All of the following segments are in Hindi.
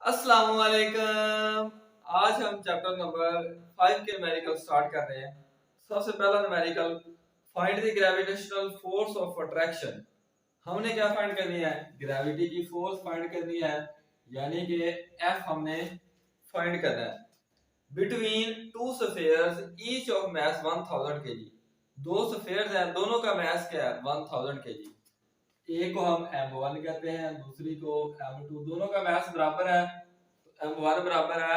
अस्सलाम वालेकुम। आज हम चैप्टर नंबर 5 के न्यूमेरिकल स्टार्ट कर रहे हैं। सबसे पहला numerical, find the gravitational force of attraction. हमने क्या फाइंड करनी है? ग्रेविटी की फोर्स फाइंड करनी है, यानी कि एफ हमने फाइंड करना है। Between two spheres each of mass 1000 KG. दो स्फीयर्स हैं, दोनों का मास क्या है? 1000 केजी। एक को हम m1 कहते हैं, दूसरी को m2। दोनों का मास बराबर है, तो m1 बराबर है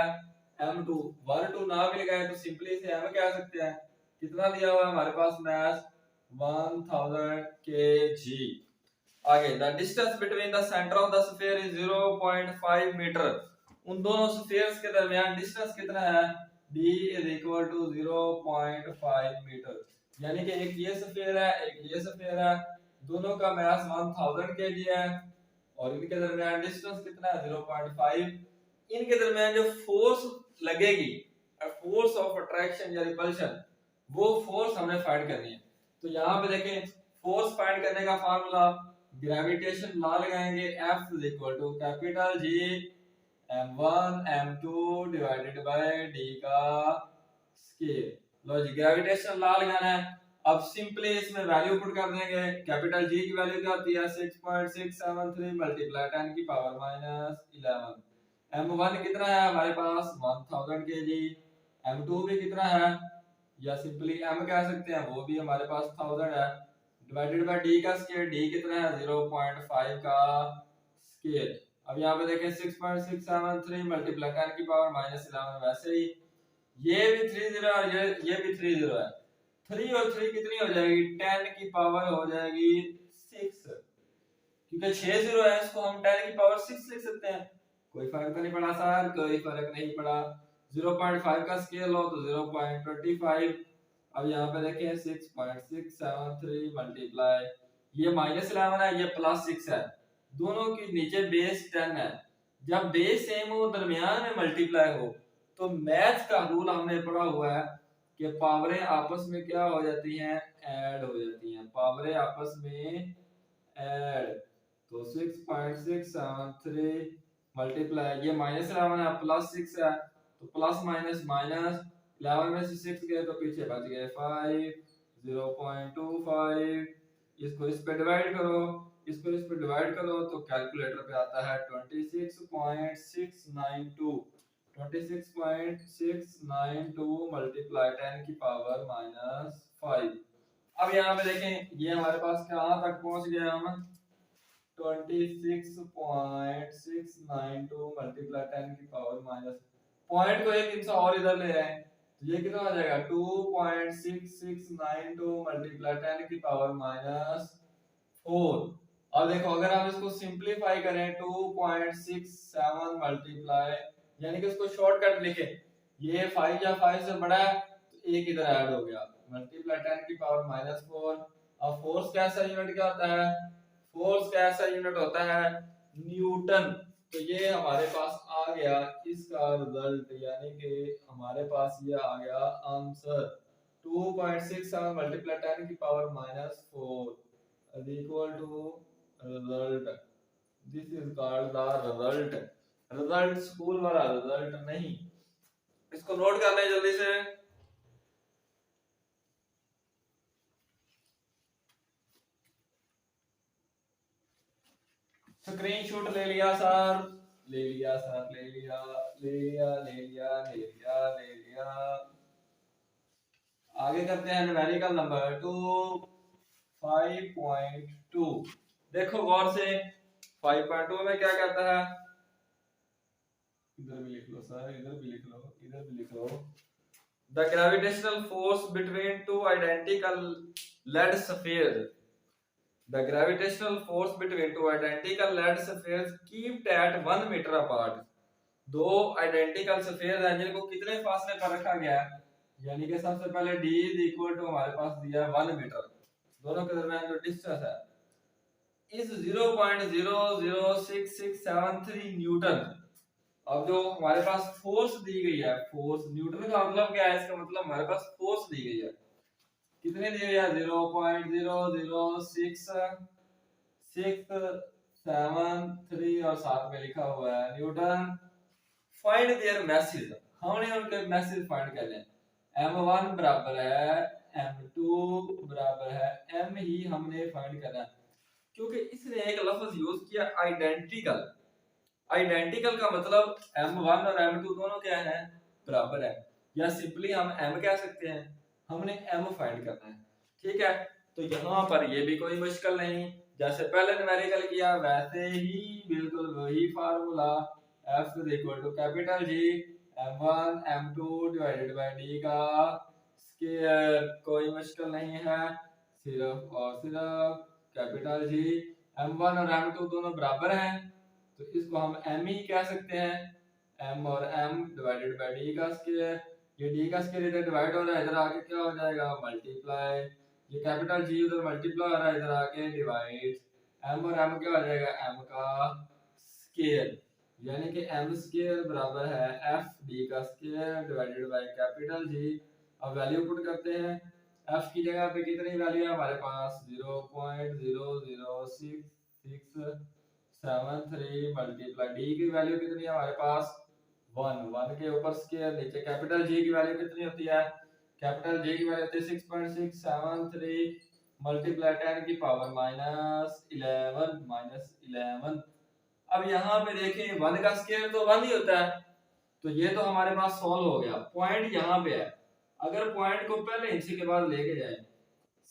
m2। 1 2 ना मिल गए तो सिंपली इसे m कह सकते हैं। कितना दिया हुआ है हमारे पास मास? 1000 kg। आगे, the distance between the centre of the sphere is 0.5 metre. उन दोनों स्फीयर्स के दरमियान डिस्टेंस कितना है? d is equal to 0.5 metre. यानी कि एक ये स्फीयर है, एक ये स्फीयर है, दोनों का मास 1000 kg है और इनके दरमियान डिस्टेंस कितना है? 0.5। इनके दरमियान जो फोर्स लगेगी, फोर्स ऑफ अट्रैक्शन या रिपल्शन, वो फोर्स हमने फाइंड करनी है। तो यहाँ पे देखें, फोर्स फाइंड करने का फार्मूला, ग्रेविटेशन लॉ लगाएंगे, F is equal to capital G m1 m2 divided by d का स्केयर। लो जी, ग्रेविटेशन लॉ लगाना है। अब सिंपली इसमें वैल्यू पुट कर देंगे। कैपिटल जी की वैल्यू क्या होती है? 6.673 मल्टीप्लाई 10 की पावर माइनस 11। m1 कितना है हमारे पास? 1000 kg। m2 भी कितना है, या सिंपली m कह सकते हैं, वो भी हमारे पास 1000 है, डिवाइडेड बाय d का स्क्वायर। d कितना है? 0.5 का स्क्वायर। अब यहाँ पे देखें 6.673 मल्टीप्लाई 10 की पावर माइनस 11। वैसे ही ये भी 30 और ये भी 30 है। 3 और 3 कितनी हो जाएगी? 10 की पावर हो जाएगी 6। क्योंकि 6 जीरो है, इसको हम 10 की पावर 6 लिख सकते हैं। कोई फर्क तो नहीं पड़ा सर? कोई फर्क नहीं पड़ा। 0.5 का स्केल लो तो 0.25। अब यहाँ पे देखें 6.673 मल्टीप्लाई, ये माइनस 11 है, ये प्लस 6 है। दोनों के नीचे बेस 10 है। जब बेस सेम हो, दरमियान में मल्टीप्लाई हो, तो मैथ का रूल हमने पढ़ा हुआ है कि पावरें आपस में क्या हो जाती हैं? ऐड हो जाती हैं। पावरें आपस में ऐड। तो 6.673 मल्टीप्लाई, ये माइनस 11 है, प्लस 6 है, तो प्लस माइनस माइनस, 11 में से 6 गए तो पीछे बच गए 5। 0.25। इसको इस पे डिवाइड करो, इसको इस पे डिवाइड करो तो कैलकुलेटर पे आता है 26.692। 26.692 मल्टीप्लाई 10 की पावर माइनस 5। अब यहाँ पे देखें, ये हमारे पास कहाँ तक पहुंच गया? हम 26.692 मल्टीप्लाई 10 की पावर माइनस, पॉइंट को एक इंच और इधर ले आए तो ये कितना आ जाएगा? 2.6692 मल्टीप्लाई 10 की पावर माइनस 4। अब देखो, अगर हम इसको सिंपलीफाई करें 2.67 मल्टीप्लाई, यानी कि इसको शॉर्टकट लिखे, ये 5 या 5 से बड़ा है तो एक इधर ऐड हो गया, मल्टीप्लाई 10 की पावर माइनस 4। अब फोर्स का ऐसा यूनिट क्या होता है? फोर्स का ऐसा यूनिट होता है न्यूटन। तो ये हमारे पास आ गया इसका रिजल्ट, यानी कि हमारे पास ये आ गया आंसर। 2.67 मल्टीप्लाई 10 की power minus 4 is equal to result. This is called the result. Result school वाला रिजल्ट नहीं। इसको नोट कर लें जल्दी से। स्क्रीनशॉट ले लिया सर? ले लिया सर, ले लिया, ले लिया, ले लिया, ले लिया, ले लिया। आगे करते हैं न्यूमेरिकल नंबर 2, 5.2। देखो गौर से, 5.2 में क्या कहता है? इधर भी लिख लो सर, इधर भी लिख लो, इधर भी लिख लो। The gravitational force between two identical lead spheres. The gravitational force between two identical lead spheres kept at 1 meter apart. दो आइडेंटिकल स्फीयर हैं जिनको कितने फासले पर रखा गया है? यानी कि सबसे पहले d इज इक्वल टू हमारे पास दिया है 1 मीटर। दोनों के दरमियान जो डिस्टेंस है इस 0.006673 न्यूटन। अब जो हमारे पास फोर्स दी गई है, फोर्स न्यूटन का मतलब क्या है? इसका मतलब हमारे पास फोर्स दी गई है। कितने दी गई है? 0.006673 और साथ में लिखा हुआ है न्यूटन। फाइंड देयर मैसेज, हमने उनके मैसेज फाइंड करने हैं। m1 बराबर है m2 बराबर है m ही हमने फाइंड करना है, क्योंकि इसने एक लफ्ज यूज किया आइडेंटिकल। आइडेंटिकल का मतलब m1 और m2 दोनों क्या है, बराबर है, या सिंपली हम m कह सकते हैं, हमने m फाइंड करना है। ठीक है, तो यहाँ पर ये भी कोई मुश्किल नहीं, जैसे पहले न्यूमेरिकल किया वैसे ही बिल्कुल वही formula, f is equal to capital G m1 m2 divided by d का स्क्वायर, कोई मुश्किल नहीं है, सिर्फ और सिर्फ कैपिटल G m1 और m2 दोनों बराबर हैं, तो इसको हम m ही कह सकते हैं, m और m डिवाइडेड बाय d का स्क्वायर, ये d का स्क्वायर इधर डिवाइड हो रहा है, इधर आके क्या हो जाएगा मल्टीप्लाई, ये कैपिटल G उधर मल्टीप्लाई हो रहा है, इधर आके डिवाइड, m और m क्या हो जाएगा m का स्क्वायर, यानी कि m स्क्वायर बराबर है f d का square divided by capital G। अब वैल्यू पुट करते हैं, f की जगह पे कितनी वैल्यू है हमारे पास 0.00673 मल्टीप्लाई d की वैल्यू कितनी है हमारे पास 1, 1 के ऊपर स्क्वायर, नीचे कैपिटल G की वैल्यू कितनी होती है, कैपिटल G की वैल्यू होती है 6.673 मल्टीप्लाई 10 की पावर -11। अब यहाँ पे देखें 1 का स्क्वायर तो 1 ही होता है, तो ये तो हमारे पास सॉल्व हो गया। पॉइंट यहाँ पे है, अगर पॉइंट को पहले इंची के बाद लेके जाए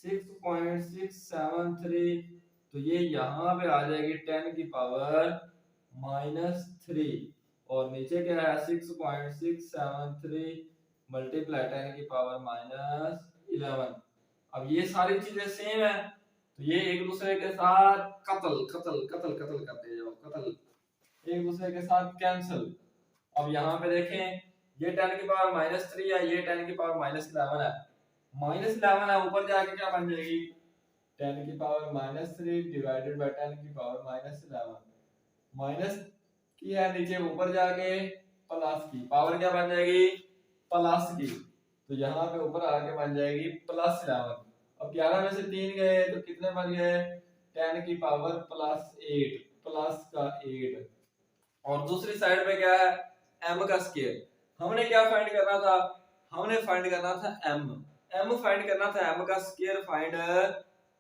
6.673, तो ये यहाँ पे आ जाएगी 10 की पावर -3, और नीचे क्या है 6.673 मल्टीप्लाई 10 की पावर -11। अब ये सारी चीजें सेम है, तो ये एक दूसरे के साथ कत्ल कत्ल कत्ल कत्ल करते जाओ, कत्ल एक दूसरे के साथ कैंसिल। अब यहाँ पे देखें ये 10 की पावर -3 है, ये 10 की पावर -11 है, -11 है ऊपर जाके क्या बन जाएगी 10 की पावर -3 डिवाइडेड बाय 10 की पावर -11, माइनस की है नीचे ऊपर जाके प्लस की पावर क्या बन जाएगी प्लस की, तो यहाँ पे ऊपर आके बन जाएगी +11। अब 11 में से 3 गए तो कितने बन गए 10 की पावर +8, प्लस का 8, और दूसरी साइड पे क्या है m का स्क्वायर। हमने क्या फाइंड करना था, हमने फाइंड करना था m फाइंड करना था, m का स्क्वायर फाइंड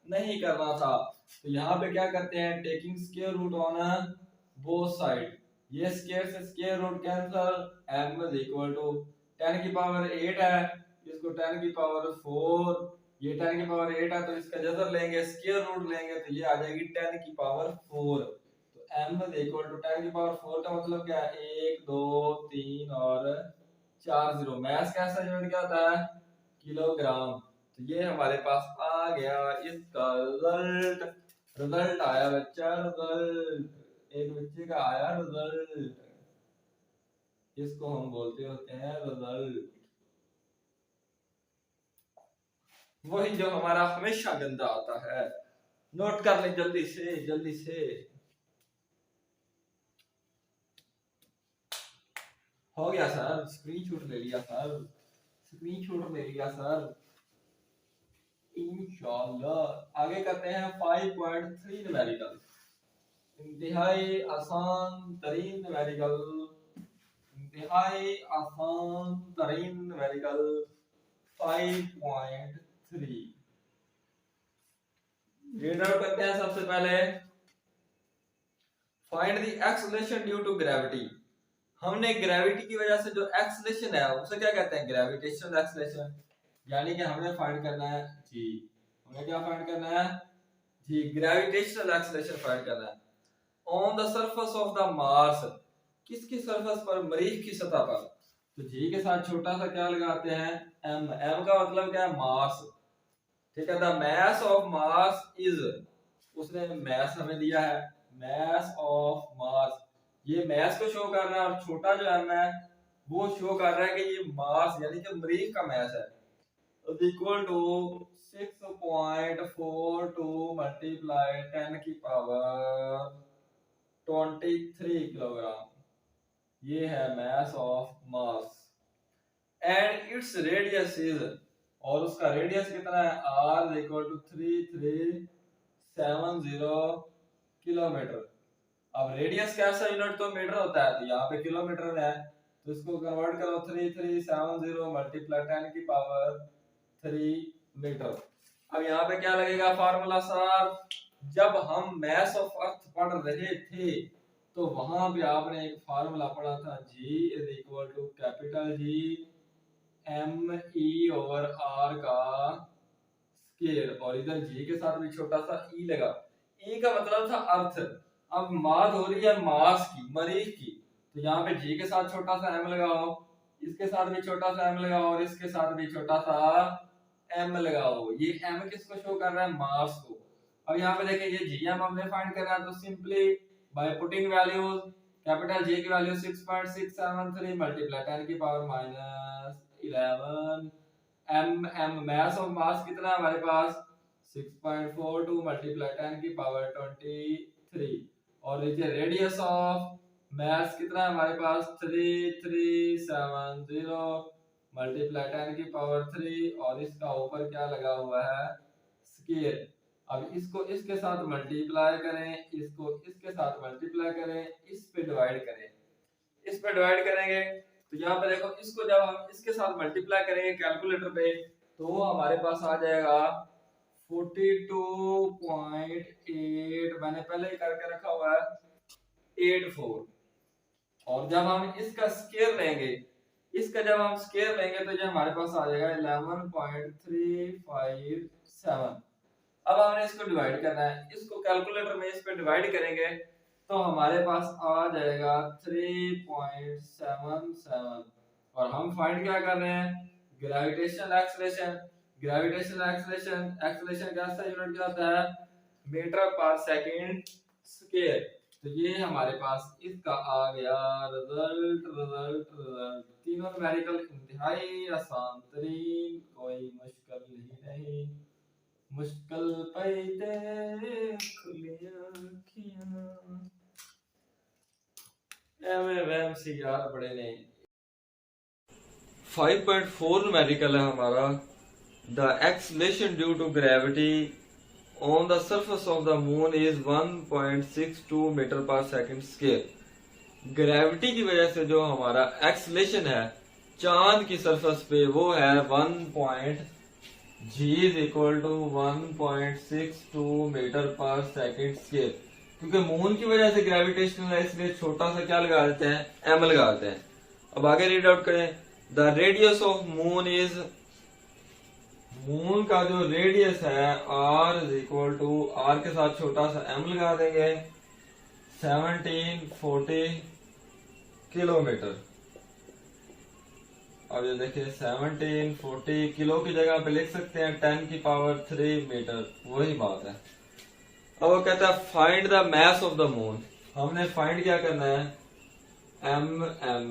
नहीं करना था, तो यहाँ पे क्या करते हैं taking square root on both side, ये स्क्वायर से square root cancel, m is equal to 10 की पावर 8 है, इसको 10 की पावर 4, ये 10 की पावर 8 है तो इसका जजर लेंगे स्क्वायर रूट लेंगे तो ये आ जाएगी 10 की पावर 4, तो m इज इक्वल टू 10 की पावर 4 का मतलब क्या है 1 2 3 और 4 जीरो, मैथ कैसा यूनिट क्या होता है किलोग्राम, तो ये हमारे पास आ गया इसका रिजल्ट। रिजल्ट आया बच्चा, रिजल्ट एक बच्चे का आया रिजल्ट, इसको हम बोलते होते हैं रिजल्ट, वही जो हमारा हमेशा गंदा आता है। नोट कर ले जल्दी से जल्दी से। हो गया सर, स्क्रीनशॉट ले लिया सर, स्क्रीनशॉट ले लिया सर, इंशाल्लाह। आगे करते हैं 5.3 न्यूमेरिकल, इंतहाई आसान तरीन न्यूमेरिकल, इंतहाई आसान तरीन न्यूमेरिकल 5.3। रीड आउट करते हैं सबसे पहले, find the acceleration due to gravity. हमने ग्रेविटी की वजह से जो एक्सेलरेशन है उसे क्या कहते हैं ग्रेविटेशनल एक्सेलरेशन, यानी कि हमने फाइंड करना है जी, हमें क्या फाइंड करना है जी ग्रेविटेशनल एक्सेलरेशन फाइंड करना है on the surface of the Mars, किसकी सरफेस पर मरीख की सतह पर, तो जी के साथ छोटा सा क्या लगाते हैं m, m का मतलब क्या है मास, ठीक है, the mass of Mars is, उसने मास हमें दिया है मास ऑफ मार्स, ये मास को शो कर रहा है और छोटा जो m है वो शो कर रहा है कि ये मार्स यानी कि मरीख का मास है, इक्वल टू 6.42 मल्टीप्लाई 10 की पावर 23 किलोग्राम, ये है mass of Mars, and its radius is, और उसका रेडियस कितना है r इक्वल टू 3370 किलोमीटर। अब रेडियस कैसा यूनिट तो मीटर होता है, तो यहाँ पे किलोमीटर है, तो इसको कन्वर्ट करो 3370 मल्टीप्लाई 10 की पावर 3 मीटर। अब यहाँ पे क्या लगेगा फार्मूला सर? जब हम मैस ऑफ अर्थ पढ़ रहे थे तो वहां पे आपने एक फार्मूला पढ़ा था, G is equal to capital G ME/R का स्केयर, और इधर G के साथ भी छोटा सा E लगा। E का मतलब था अर्थ। अब बात हो रही है मास की, मरीज की, तो यहाँ पे G के साथ छोटा सा M लगाओ, इसके साथ भी छोटा सा M लगाओ, और इसके साथ भी छोटा सा M लगाओ। ये M किसको शो कर रहा है? मास को। अब यहाँ पे देखिए ये GM हमने फाइंड करना है, तो simply by putting values, capital G की वैल्यू 6.673 मल्टीप्लाई 10 की power -11 M mass of mass कितना है हमारे पास? 6.42 मल्टीप्लाई 10 की पावर 23, और नीचे रेडियस ऑफ मास कितना है हमारे पास? 3370 मल्टीप्लाई 10 की पावर 3, और इसका ऊपर क्या लगा हुआ है? स्केयर। अब इसको इसके साथ मल्टीप्लाई करें, इसको इसके साथ मल्टीप्लाई करें, इस पे डिवाइड करें, इस पे डिवाइड करेंगे तो यहाँ पे देखो इसको जब हम इसके साथ मल्टीप्लाई करेंगे कैलकुलेटर पे तो हमारे पास आ जाएगा 42.8, मैंने पहले ही करके रखा हुआ है 84। और जब हम इसका स्केयर लेंगे, इसका जब हम स्केयर लेंगे तो ये हमारे पास आ जाएगा 11.357। अब हमने इसको डिवाइड करना है, इसको कैलकुलेटर में इस पे डिवाइड करेंगे तो हमारे पास आ जाएगा 3.77, और हम फाइंड क्या कर रहे हैं? Gravitational acceleration. ग्रेविटेशनल एक्सेलरेशन का यूनिट क्या होता है? मीटर पर सेकंड स्क्वायर। तो ये हमारे पास इसका आ गया रिजल्ट। तीनों न्यूमेरिकल इंतहाई आसान तरीन, कोई मुश्किल ही नहीं, मुश्किल पैदे खुली आँखियाँ। एमएमसी यार बड़े नहीं। 5.4 न्यूमेरिकल है हमारा। The acceleration due to gravity on the surface of the moon is 1.62 metre पर सेकंड स्क्वायर। ग्रेविटी की वजह से जो हमारा एक्सेलरेशन है चांद की सरफेस पे वो है 1.G is equal to 1.62 metre पर सेकंड स्क्वायर। क्योंकि मून की वजह से ग्रेविटेशनल है इसलिए छोटा सा क्या लगा देते हैं? M लगा देते हैं। अब आगे रीड आउट करें। The radius of moon is, moon का जो रेडियस है R is equal to, R के साथ छोटा सा M लगा देंगे 1740 किलोमीटर। अब ये देखिए 1740 किलो की जगह पे लिख सकते हैं 10 की पावर 3 मीटर, वही बात है। अब वो कहता है find the mass of the moon. हमने फाइंड क्या करना है?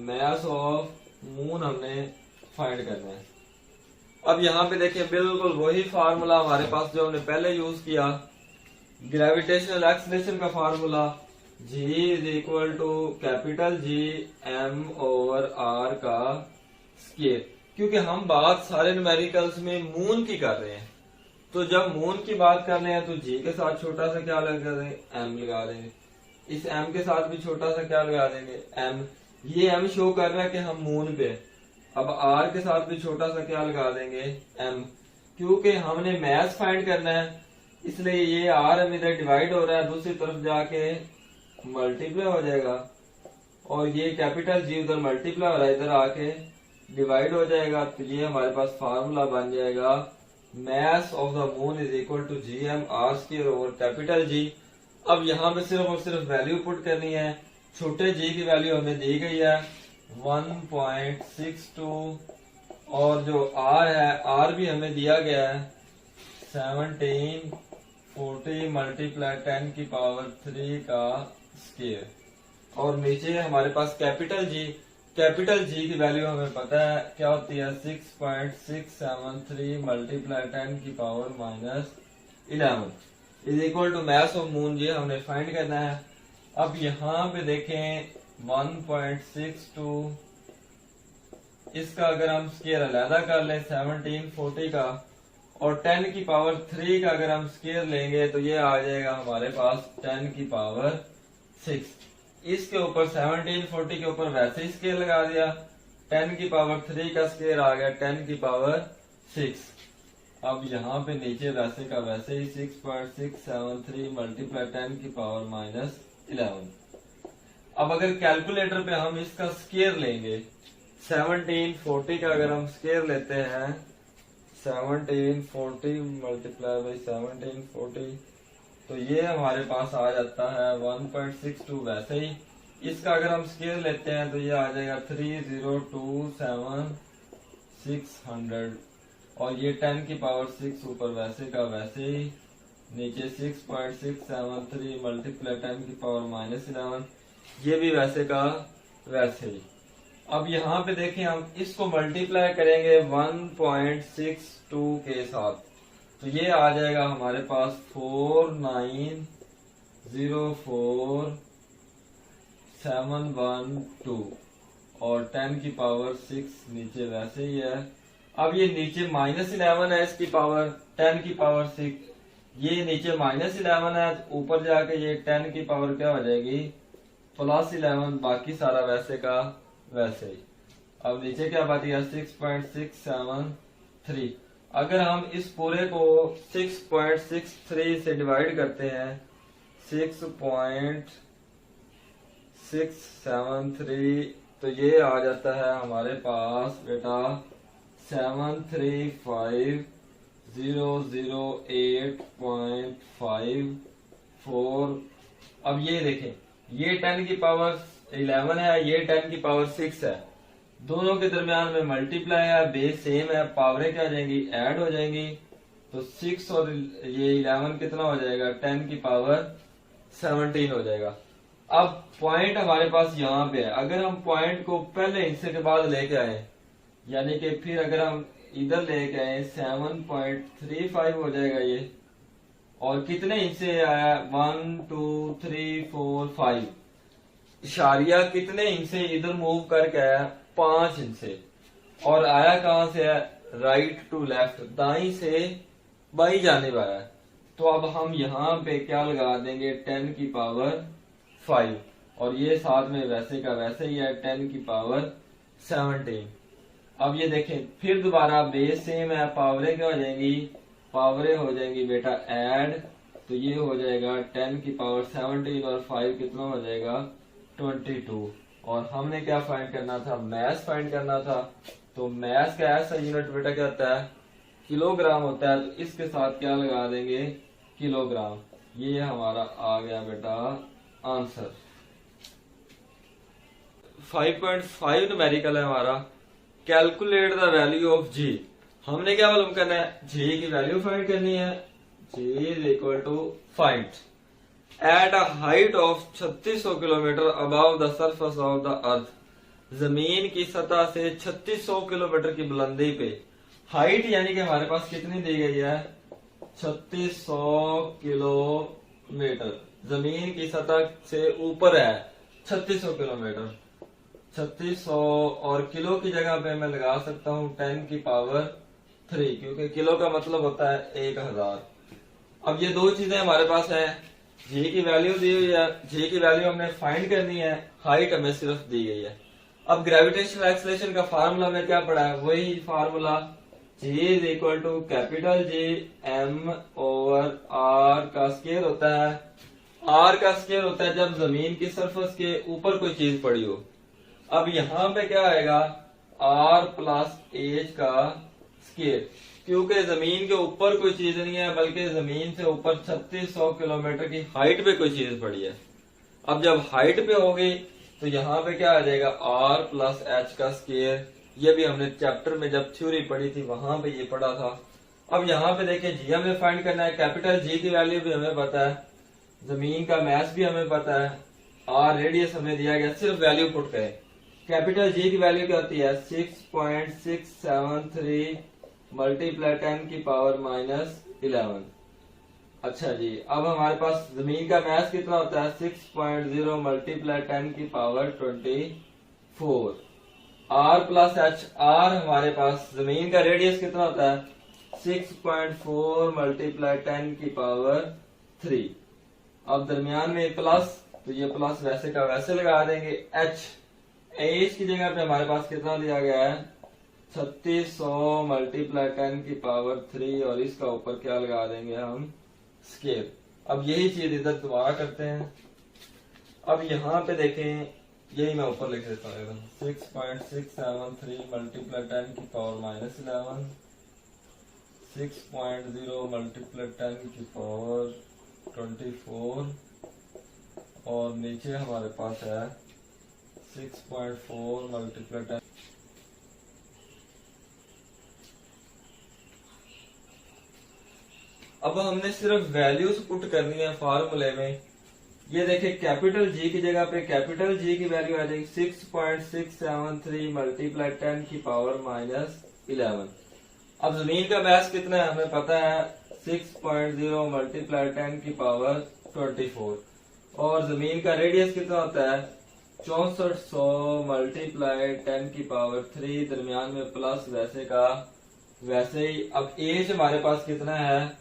मास ऑफ मून हमने फाइंड करना है। अब यहाँ पे देखिए बिल्कुल वही फार्मूला हमारे पास जो हमने पहले यूज किया, ग्रेविटेशनल एक्सेलरेशन का formula G is equal to capital G M/R का स्क्वायर। क्योंकि हम बात सारे न्यूमेरिकल्स में मून की कर रहे हैं, तो जब मून की बात कर रहे हैं तो G के साथ छोटा सा क्या लगा देंगे? M लगा देंगे। इस M के साथ भी छोटा सा क्या लगा देंगे? M। ये M शो कर रहा है कि हम मून पे। अब R के साथ भी छोटा सा क्या लगा देंगे? M। क्योंकि हमने मास फाइंड करना है इसलिए ये R हम इधर डिवाइड हो रहा है, दूसरी तरफ जाके मल्टीप्लाई हो जाएगा, और ये कैपिटल G उधर मल्टीप्लाई हो रहा है, इधर आके डिवाइड हो जाएगा। तो ये हमारे पास फार्मूला बन जाएगा mass of the moon is equal to GM/R² over capital G। अब यहाँ पे सिर्फ और सिर्फ वैल्यू पुट करनी है। छोटे G की वैल्यू हमें दी गई है 1.62, और जो R है R भी हमें दिया गया है 1740 मल्टीप्लाई 10 की पावर 3 का स्क्वायर, और नीचे हमारे पास कैपिटल G की वैल्यू हमें पता है क्या होती है 6.673 मल्टीप्लाई 10 की power -11 is equal to mass of moon. ये हमने फाइंड करना है। अब यहाँ पे देखें 1.62, इसका अगर हम स्क्वायर अलग कर लें 1740 का, और 10 की पावर 3 का अगर हम स्क्वायर लेंगे तो ये आ जाएगा हमारे पास 10 की पावर 6। इसके ऊपर 17 40 के ऊपर वैसे ही स्केयर लगा दिया, 10 की पावर 3 का स्केयर आ गया 10 की पावर 6। अब यहाँ पे नीचे वैसे का वैसे ही 6.673 मल्टीप्लाई 10 की पावर -11। अब अगर कैलकुलेटर पे हम इसका स्केयर लेंगे, 17 40 का अगर हम स्केयर लेते हैं, 17 40 मल्टीप्लाई बाई 17 40, तो ये हमारे पास आ जाता है 1.62। वैसे ही इसका अगर हम स्केयर लेते हैं तो ये आ जाएगा 3027600, और ये 10 की पावर 6 ऊपर वैसे का वैसे ही, नीचे 6.673 मल्टीप्लाई 10 की पावर -11, ये भी वैसे का वैसे ही। अब यहाँ पे देखें हम इसको मल्टीप्लाई करेंगे 1.62 के साथ, तो ये आ जाएगा हमारे पास 4904712, और 10 की पावर 6 नीचे वैसे ही है। अब ये नीचे -11 है, इसकी पावर 10 की पावर 6, ये नीचे -11 है, ऊपर जाके ये 10 की पावर क्या हो जाएगी +11, बाकी सारा वैसे का वैसे ही। अब नीचे क्या बात है 6.673। अगर हम इस पूरे को 6.63 से डिवाइड करते हैं, 6.673, तो ये आ जाता है हमारे पास बेटा 735,008.54। अब ये देखें, ये 10 की पावर 11 है, ये 10 की पावर 6 है, दोनों के दरमियान में मल्टीप्लाई है, बेस सेम है, पावरें क्या हो जाएंगी ऐड हो जाएंगी, तो 6 और ये 11 कितना हो जाएगा 10 की पावर 17 हो जाएगा। अब पॉइंट हमारे पास यहाँ पे है, अगर हम पॉइंट को पहले हिस्से के बाद लेके आए, यानी कि फिर अगर हम इधर लेके आए 7.35 हो जाएगा ये, और कितने हिस्से आया 1 2 3 4 5, इशारिया कितने हिस्से इधर मूव करके आया 5 हिस्से, और आया कहां से है राइट टू लेफ्ट, दाई से बाई जानिब आया। तो अब हम यहाँ पे क्या लगा देंगे 10 की पावर 5, और ये साथ में वैसे का वैसे ही है 10 की पावर 17। अब ये देखें फिर दोबारा बेस सेम है, पावरें क्या हो जाएंगी, पावरें हो जाएंगी बेटा ऐड, तो ये हो जाएगा 10 की पावर 17 और 5 कितना हो जाएगा 22। और हमने क्या फाइंड करना था, मैस फाइंड करना था, तो मैस का ऐसा यूनिट बेटा क्या होता है किलोग्राम होता है, तो इसके साथ क्या लगा देंगे किलोग्राम। ये हमारा आ गया बेटा आंसर। 5.5 न्यूमेरिकल है हमारा, कैलकुलेट द वैल्यू ऑफ जी। हमने क्या मालूम करना है, जी की वैल्यू फाइंड करनी है। G is equal to find at a height of 3600 kilometre above the surface of the earth, जमीन की सतह से 3600 किलोमीटर की बुलंदी पे। हाइट यानी कि हमारे पास कितनी दी गई है 3600 किलोमीटर, जमीन की सतह से ऊपर है 3600 किलोमीटर, 3600, और किलो की जगह पे मैं लगा सकता हूँ 10 की पावर 3, क्योंकि किलो का मतलब होता है 1000। अब ये दो चीजें हमारे पास है, जी की वैल्यू दी हुई है, जी की वैल्यू हमने फाइंड करनी है, हाइट हमें सिर्फ दी गई है। अब ग्रेविटेशनल एक्सेलरेशन का फार्मूला में क्या पढ़ा है, वही formula G is equal to capital G M over R का स्केयर होता है। आर का स्केयर होता है जब जमीन की सरफेस के ऊपर कोई चीज पड़ी हो। अब यहाँ पे क्या आएगा आर प्लस एच का स्केयर, क्योंकि जमीन के ऊपर कोई चीज नहीं है, बल्कि जमीन से ऊपर 3600 किलोमीटर की हाइट पे कोई चीज पड़ी है। अब जब हाइट पे होगी तो यहाँ पे क्या आ जाएगा आर प्लस एच का स्केयर। ये भी हमने चैप्टर में जब थ्योरी पढ़ी थी वहां पे ये पढ़ा था। अब यहाँ पे देखिए जी हमें फाइंड करना है, कैपिटल जी की वैल्यू भी हमें पता है, जमीन का मैस भी हमें पता है, आर रेडियस हमें दिया गया, सिर्फ वैल्यू पुट करें। कैपिटल जी की वैल्यू क्या होती है 6.673 मल्टीप्लाई 10 की पावर -11। अच्छा जी, अब हमारे पास जमीन का मैस कितना होता है 6.0 मल्टीप्लाई 10 की power 24। R plus H, R हमारे पास जमीन का रेडियस कितना होता है 6.4 मल्टीप्लाई 10 की पावर 3। अब दरमियान में प्लस, तो ये प्लस वैसे का वैसे लगा देंगे। एच की जगह पे हमारे पास कितना दिया गया है 3600 मल्टीप्लाई 10 की पावर 3 और इसका ऊपर क्या लगा देंगे हम स्केयर। अब यही चीज इधर दोबारा करते हैं। अब यहाँ पे देखें, यही मैं ऊपर लिख देता हूँ एकदम 6.673 मल्टीप्लाई 10 की पावर -11, 6.0 मल्टीप्लाई 10 की पावर 24 और नीचे हमारे पास है 6.4 मल्टीप्लाई 10। अब हमने सिर्फ वैल्यूज पुट करनी है फार्मूले में। ये देखिए कैपिटल जी की जगह पे कैपिटल जी की वैल्यू आ जाएगी 6.673 मल्टीप्लाई 10 की पावर -11। अब जमीन का बैस कितना है हमें पता है 6.0 मल्टीप्लाई 10 की पावर 24 और जमीन का रेडियस कितना होता है 6400 मल्टीप्लाई 10 की पावर 3, दरमियान में प्लस वैसे का वैसे ही। अब एज हमारे पास कितना है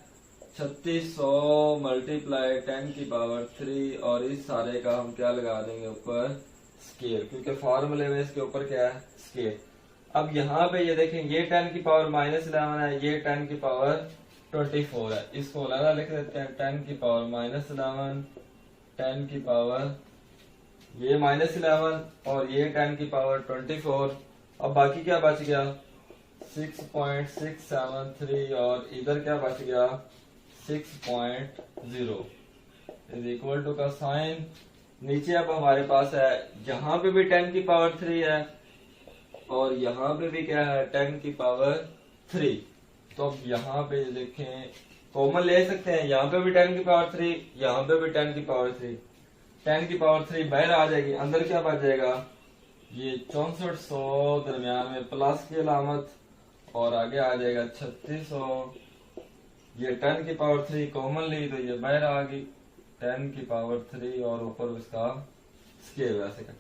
3600 मल्टीप्लाई 10 की पावर 3 और इस सारे का हम क्या लगा देंगे ऊपर स्केयर, क्योंकि फॉर्मूले में इसके ऊपर क्या है स्केयर। अब यहाँ पे ये देखें ये 10 की पावर -11 है, ये 10 की पावर 24 है, इसको अलग लिख देते हैं 10 की पावर -11, 10 की पावर ये -11 और ये 10 की पावर 24। अब बाकी क्या बच गया 6.673 और इधर क्या बच गया 6.0 इज इक्वल टू का साइन। नीचे अब हमारे पास है यहाँ पे भी 10 की पावर 3 है और यहाँ पे भी क्या है 10 की पावर 3। तो अब यहाँ पे देखें कॉमन ले सकते हैं, यहाँ पे भी 10 की पावर 3, यहाँ पे भी 10 की पावर 3, 10 की पावर 3 बाहर आ जाएगी, अंदर क्या बच जाएगा ये 6400 दरमियान में प्लस की अलामत और आगे आ जाएगा 3600। ये 10 की पावर 3 कॉमन ली तो ये बाहर आ गई 10 की पावर 3 और ऊपर उसका स्केयर वैसे का।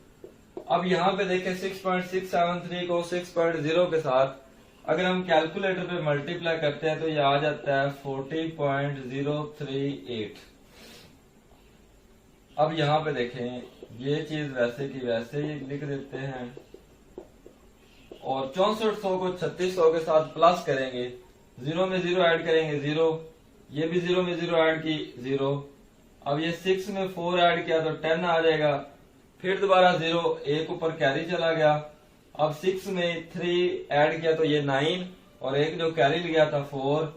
अब यहाँ पे देखें 6.673 को 6.0 के साथ अगर हम कैलकुलेटर पे मल्टीप्लाई करते हैं तो ये आ जाता है 40.038। अब यहाँ पे देखें ये चीज वैसे की वैसे ही लिख देते हैं और 6400 को 3600 के साथ प्लस करेंगे, 0 में 0 ऐड करेंगे 0, ये भी 0 में 0 ऐड की 0। अब ये 6 में 4 ऐड किया तो 10 आ जाएगा, फिर दोबारा 0, एक ऊपर कैरी चला गया। अब 6 में 3 ऐड किया तो ये 9 और एक जो कैरी लिया था 4,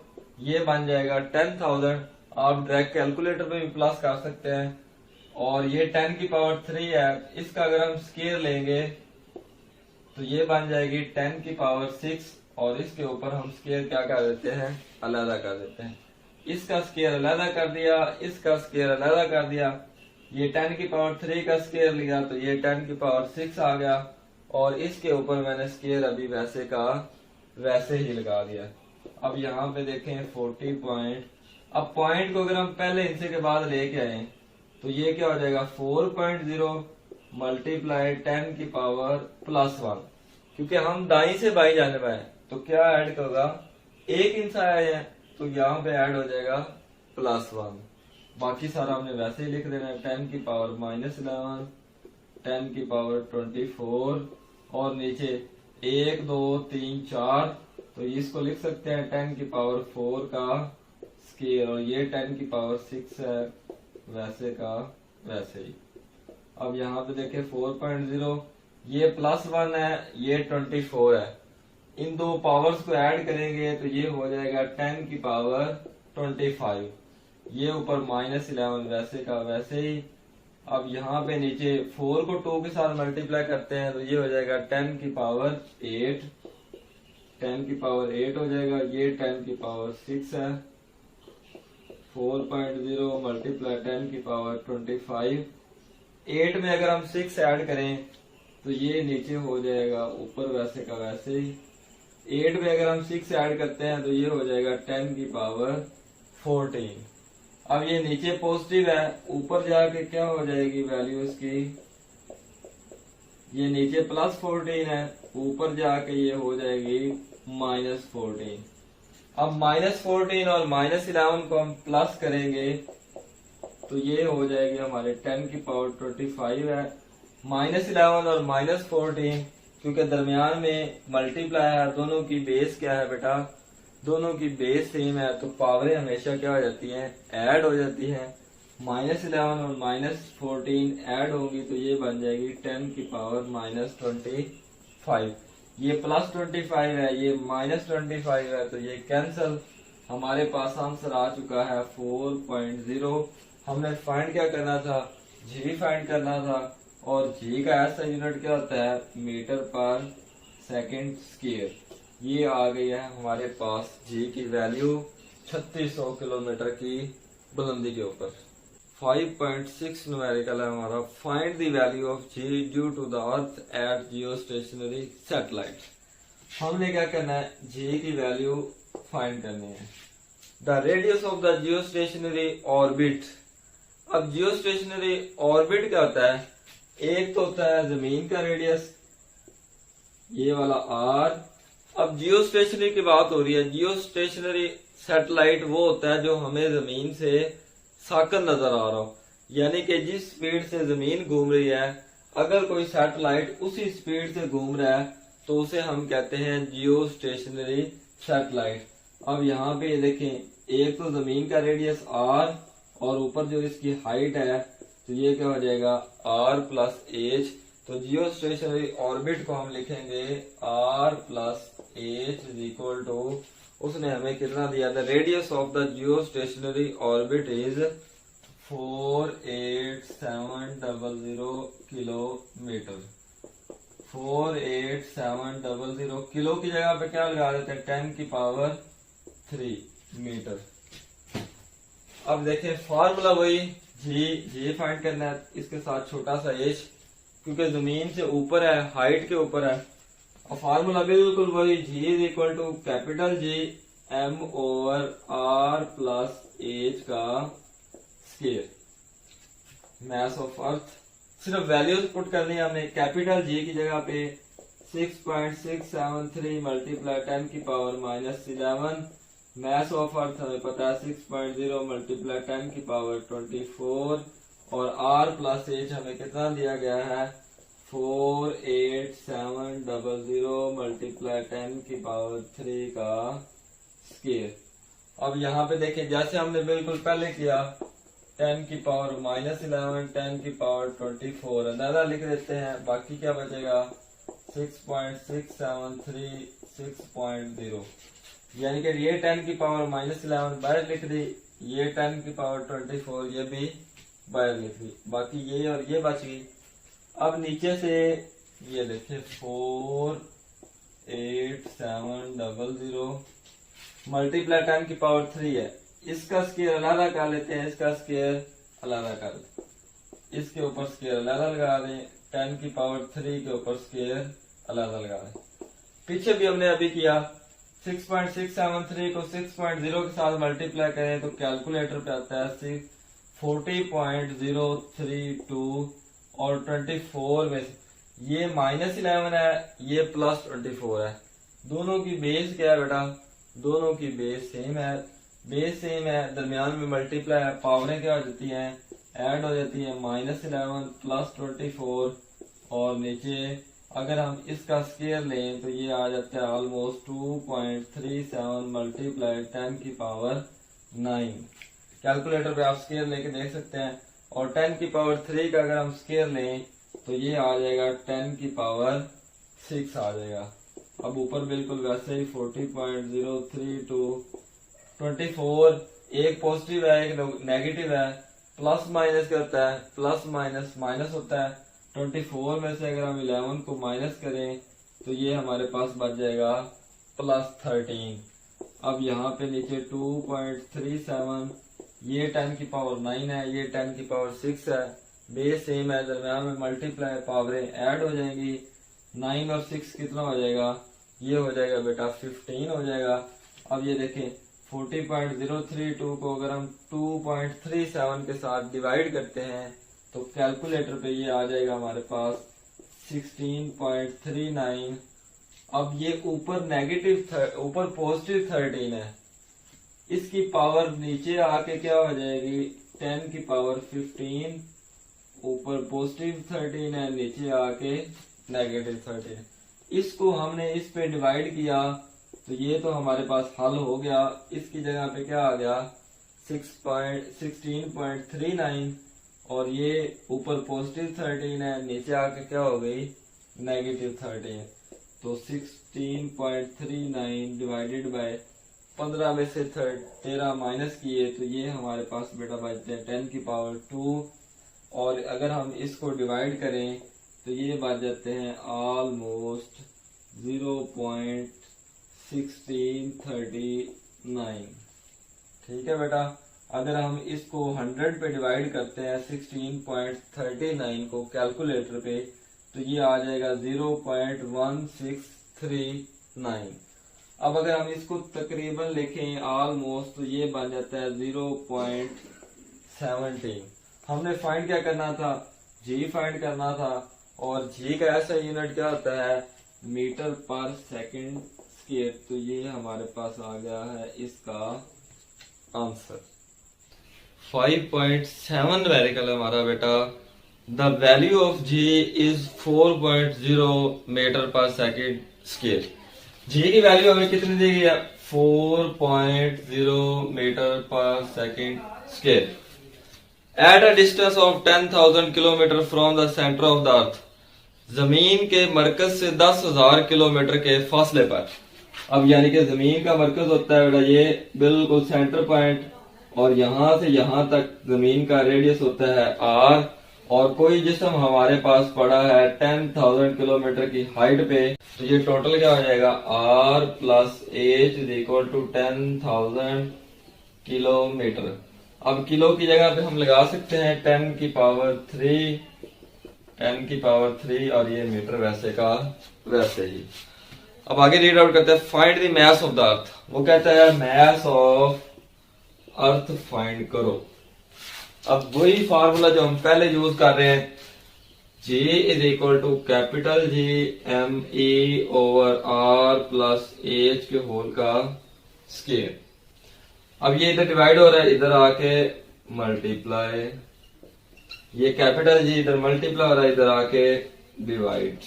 ये बन जाएगा 10,000। आप डायरेक्ट कैलकुलेटर पे भी प्लस कर सकते हैं। और ये 10 की पावर 3 है, इसका अगर हम स्केयर लेंगे तो ये बन जाएगी 10 की पावर 6 और इसके ऊपर हम स्केयर क्या कर देते हैं अलग कर देते हैं। इसका स्केयर अलग कर दिया, इसका स्केयर अलग कर दिया। ये 10 की पावर 3 का स्केयर लिया तो ये 10 की पावर 6 आ गया और इसके ऊपर मैंने स्केयर अभी वैसे का वैसे ही लगा दिया। अब यहाँ पे देखें 40 पॉइंट। अब पॉइंट को अगर हम पहले इनसे के बाद लेके आए तो ये क्या हो जाएगा 4.0 मल्टीप्लाई 10 की पावर +1, क्योंकि हम दाई से बाई जाने पाए तो क्या ऐड होगा एक इंसा आया है तो यहाँ पे ऐड हो जाएगा +1। बाकी सारा हमने वैसे ही लिख देना है 10 की पावर -11, 10 की पावर 24 और नीचे 1 2 3 4 तो इसको लिख सकते हैं 10 की पावर 4 का स्केयर और ये 10 की पावर 6 है वैसे का वैसे ही। अब यहाँ पे देखें 4.0 ये +1 है ये 24 है, इन दो पावर्स को ऐड करेंगे तो ये हो जाएगा 10 की पावर 25, ये ऊपर -11 वैसे का वैसे ही। अब यहाँ पे नीचे 4 को 2 के साथ मल्टीप्लाई करते हैं तो ये हो जाएगा 10 की पावर 8, 10 की पावर 8 हो जाएगा, ये 10 की पावर 6 है। 4.0 मल्टीप्लाई 10 की पावर 25, 8 में अगर हम 6 ऐड करें तो ये नीचे हो जाएगा ऊपर वैसे का वैसे ही। 8 में अगर हम 6 ऐड करते हैं तो ये हो जाएगा 10 की पावर 14। अब ये नीचे पॉजिटिव है, ऊपर जाके क्या हो जाएगी वैल्यू इसकी, ये नीचे +14 है, ऊपर जाके ये हो जाएगी -14। अब -14 और -11 को हम प्लस करेंगे तो ये हो जाएगी हमारे 10 की पावर 25 है। -11 और -14 क्योंकि दरमियान में मल्टीप्लाई है, दोनों की बेस क्या है बेटा, दोनों की बेस सेम है, तो पावरें हमेशा क्या हो जाती हैं, ऐड हो जाती हैं। -11 और -14 ऐड होगी तो ये बन जाएगी 10 की पावर -25। ये +25 है, ये -25 है, तो ये कैंसल। हमारे पास आंसर आ चुका है 4.0। हमने फाइंड क्या करना था, जी फाइंड करना था, और जी का ऐसा यूनिट क्या होता है, मीटर पर सेकंड स्क्वायर। ये आ गई है हमारे पास जी की वैल्यू 3600 किलोमीटर की बुलंदी के ऊपर। 5.6 न्यूमेरिकल है हमारा, find the value of G due to the earth at geostationary satellite. हमने क्या करना है, जी की वैल्यू फाइंड करनी है। The radius of the geostationary orbit. अब जियो स्टेशनरी ऑर्बिट क्या होता है, एक तो होता है जमीन का रेडियस, ये वाला आर। अब जियो स्टेशनरी की बात हो रही है, जियो स्टेशनरी सैटेलाइट वो होता है जो हमें जमीन से साकन नजर आ रहा हो, यानी कि जिस स्पीड से जमीन घूम रही है, अगर कोई सैटेलाइट उसी स्पीड से घूम रहा है तो उसे हम कहते हैं जियो स्टेशनरी सैटेलाइट। अब यहाँ पे देखें, एक तो जमीन का रेडियस आर और ऊपर जो इसकी हाइट है, तो ये क्या हो जाएगा r प्लस एच। तो जियो स्टेशनरी ऑर्बिट को हम लिखेंगे r plus H is equal to, उसने हमें कितना दिया था, radius of the geostationary orbit is 48700 kilometre. 48700 kilo की जगह पे क्या लगा देते हैं, 10 की पावर 3 मीटर। अब देखें फॉर्मूला वही, जी फाइंड करना है, इसके साथ छोटा सा एच, क्योंकि जमीन से ऊपर है, हाइट के ऊपर है। और फार्मूला बिल्कुल वही, g is equal to capital G M over R plus H का स्क्वायर, मास ऑफ अर्थ। सिर्फ वैल्यूज पुट करनी है हमने, कैपिटल जी की जगह पे 6.673 मल्टीप्लाई 10 की पावर -11, मास ऑफ अर्थ हमें पता है 6.0 मल्टीप्लाई 10 की पावर 24, और r प्लस एच हमें कितना दिया गया है, 48700 मल्टीप्लाई 10 की पावर 3 का स्क्वायर। अब यहाँ पे देखें, जैसे हमने बिल्कुल पहले किया, 10 की पावर -11, 10 की पावर 24 अंदाजा लिख देते हैं, बाकी क्या बचेगा 6.673 6.0, यानी कि ये 10 की पावर -11 बाहर लिख दी, ये 10 की पावर 24 ये भी बाहर लिख दी, बाकी ये और ये बच गई। अब नीचे से ये देखिए 48700 मल्टीप्लाई 10 की पावर 3 है, इसका स्क्वायर अलग कर लेते हैं, इसका स्क्वायर अलग कर लेते हैं, इसके ऊपर स्क्वायर अलग लगा दें, 10 की पावर 3 के ऊपर स्क्वायर अलग लगा दें। पीछे भी हमने अभी किया, 6.673 को 6.0 के साथ मल्टीप्लाई करें तो कैलकुलेटर पे आता है 40.032, और 24 में ये -11 है, ये +24 है, दोनों की बेस क्या है बेटा, दोनों की बेस सेम है, दरमियान में मल्टीप्लाई है, पावरें क्या हो जाती हैं, ऐड हो जाती है, -11 +24, और नीचे अगर हम इसका स्क्वायर लें तो ये आ जाता है ऑलमोस्ट 2.37 मल्टीप्लाई 10 की पावर 9। कैलकुलेटर पे आप स्क्वायर लेके देख सकते हैं, और 10 की पावर 3 का अगर हम स्क्वायर लें तो ये आ जाएगा 10 की पावर 6 आ जाएगा। अब ऊपर बिल्कुल वैसे ही 40.032, 24 एक पॉजिटिव है एक नेगेटिव है, प्लस माइनस क्या होता है, प्लस माइनस माइनस होता है। 24 में से अगर हम 11 को माइनस करें तो ये हमारे पास बच जाएगा +13। अब यहाँ पे नीचे 2.37, ये 10 की पावर 9 है, ये 10 की पावर 6 है, बेस सेम है, दरम्यान में मल्टीप्लाई पावरें ऐड हो जाएंगी, 9 और 6 कितना हो जाएगा, ये हो जाएगा बेटा 15 हो जाएगा। अब ये देखें 40.032 को अगर हम 2.37 के साथ डिवाइड करते हैं तो कैलकुलेटर पे ये आ जाएगा हमारे पास 16.39। अब ये ऊपर पॉजिटिव 13 है, इसकी पावर नीचे आके क्या हो जाएगी 10 की पावर 15, ऊपर पॉजिटिव 13 है, नीचे आके नेगेटिव 13। इसको हमने इस पे डिवाइड किया तो ये तो हमारे पास हल हो गया। इसकी जगह पे क्या आ गया 16.39 और ये ऊपर पॉजिटिव 13 है, नीचे आके क्या हो गई नेगेटिव 13। तो 16.39 डिवाइडेड बाय 15 में से 13 माइनस किए तो ये हमारे पास बेटा बचते हैं 10 की पावर 2। और अगर हम इसको डिवाइड करें तो ये बच जाते हैं ऑलमोस्ट 0.1639। ठीक है बेटा, अगर हम इसको 100 पे डिवाइड करते हैं 16.39 को कैलकुलेटर पे तो ये आ जाएगा 0.1639। अब अगर हम इसको तकरीबन लिखें ऑलमोस्ट तो ये बन जाता है 0.17। हमने फाइंड क्या करना था, जी फाइंड करना था, और जी का ऐसा यूनिट क्या होता है मीटर पर सेकंड स्क्वायर। तो ये हमारे पास आ गया है इसका आंसर। 5.7 न्यूमेरिकल हमारा बेटा, the value of G is 4.0 metre पर सेकंड स्क्वायर। जी की वैल्यू हमें कितनी दी गई है 4.0 मीटर पर second square at a distance of 10,000 kilometre from the centre of the earth. जमीन के मरकज से 10,000 किलोमीटर के फासले पर। अब यानी कि जमीन का मरकज होता है बेटा ये बिल्कुल सेंटर पॉइंट, और यहां से यहां तक जमीन का रेडियस होता है r, और कोई जिस्म हमारे पास पड़ा है 10,000 किलोमीटर की हाइट पे, तो ये टोटल क्या हो जाएगा r plus h is equal to 10,000 kilometre. अब किलो की जगह पे हम लगा सकते हैं 10 की पावर 3 और ये मीटर वैसे का वैसे ही। अब आगे रीड आउट करते हैं, find the mass of the अर्थ। वो कहता है मास ऑफ अर्थ फाइंड करो। अब वही फार्मूला जो हम पहले यूज कर रहे हैं, G is equal to capital G M/E over R plus H के होल का स्क्वायर। अब ये इधर डिवाइड हो रहा है, इधर आके मल्टीप्लाई, ये कैपिटल जी इधर मल्टीप्लाई हो रहा है, इधर आके डिवाइड।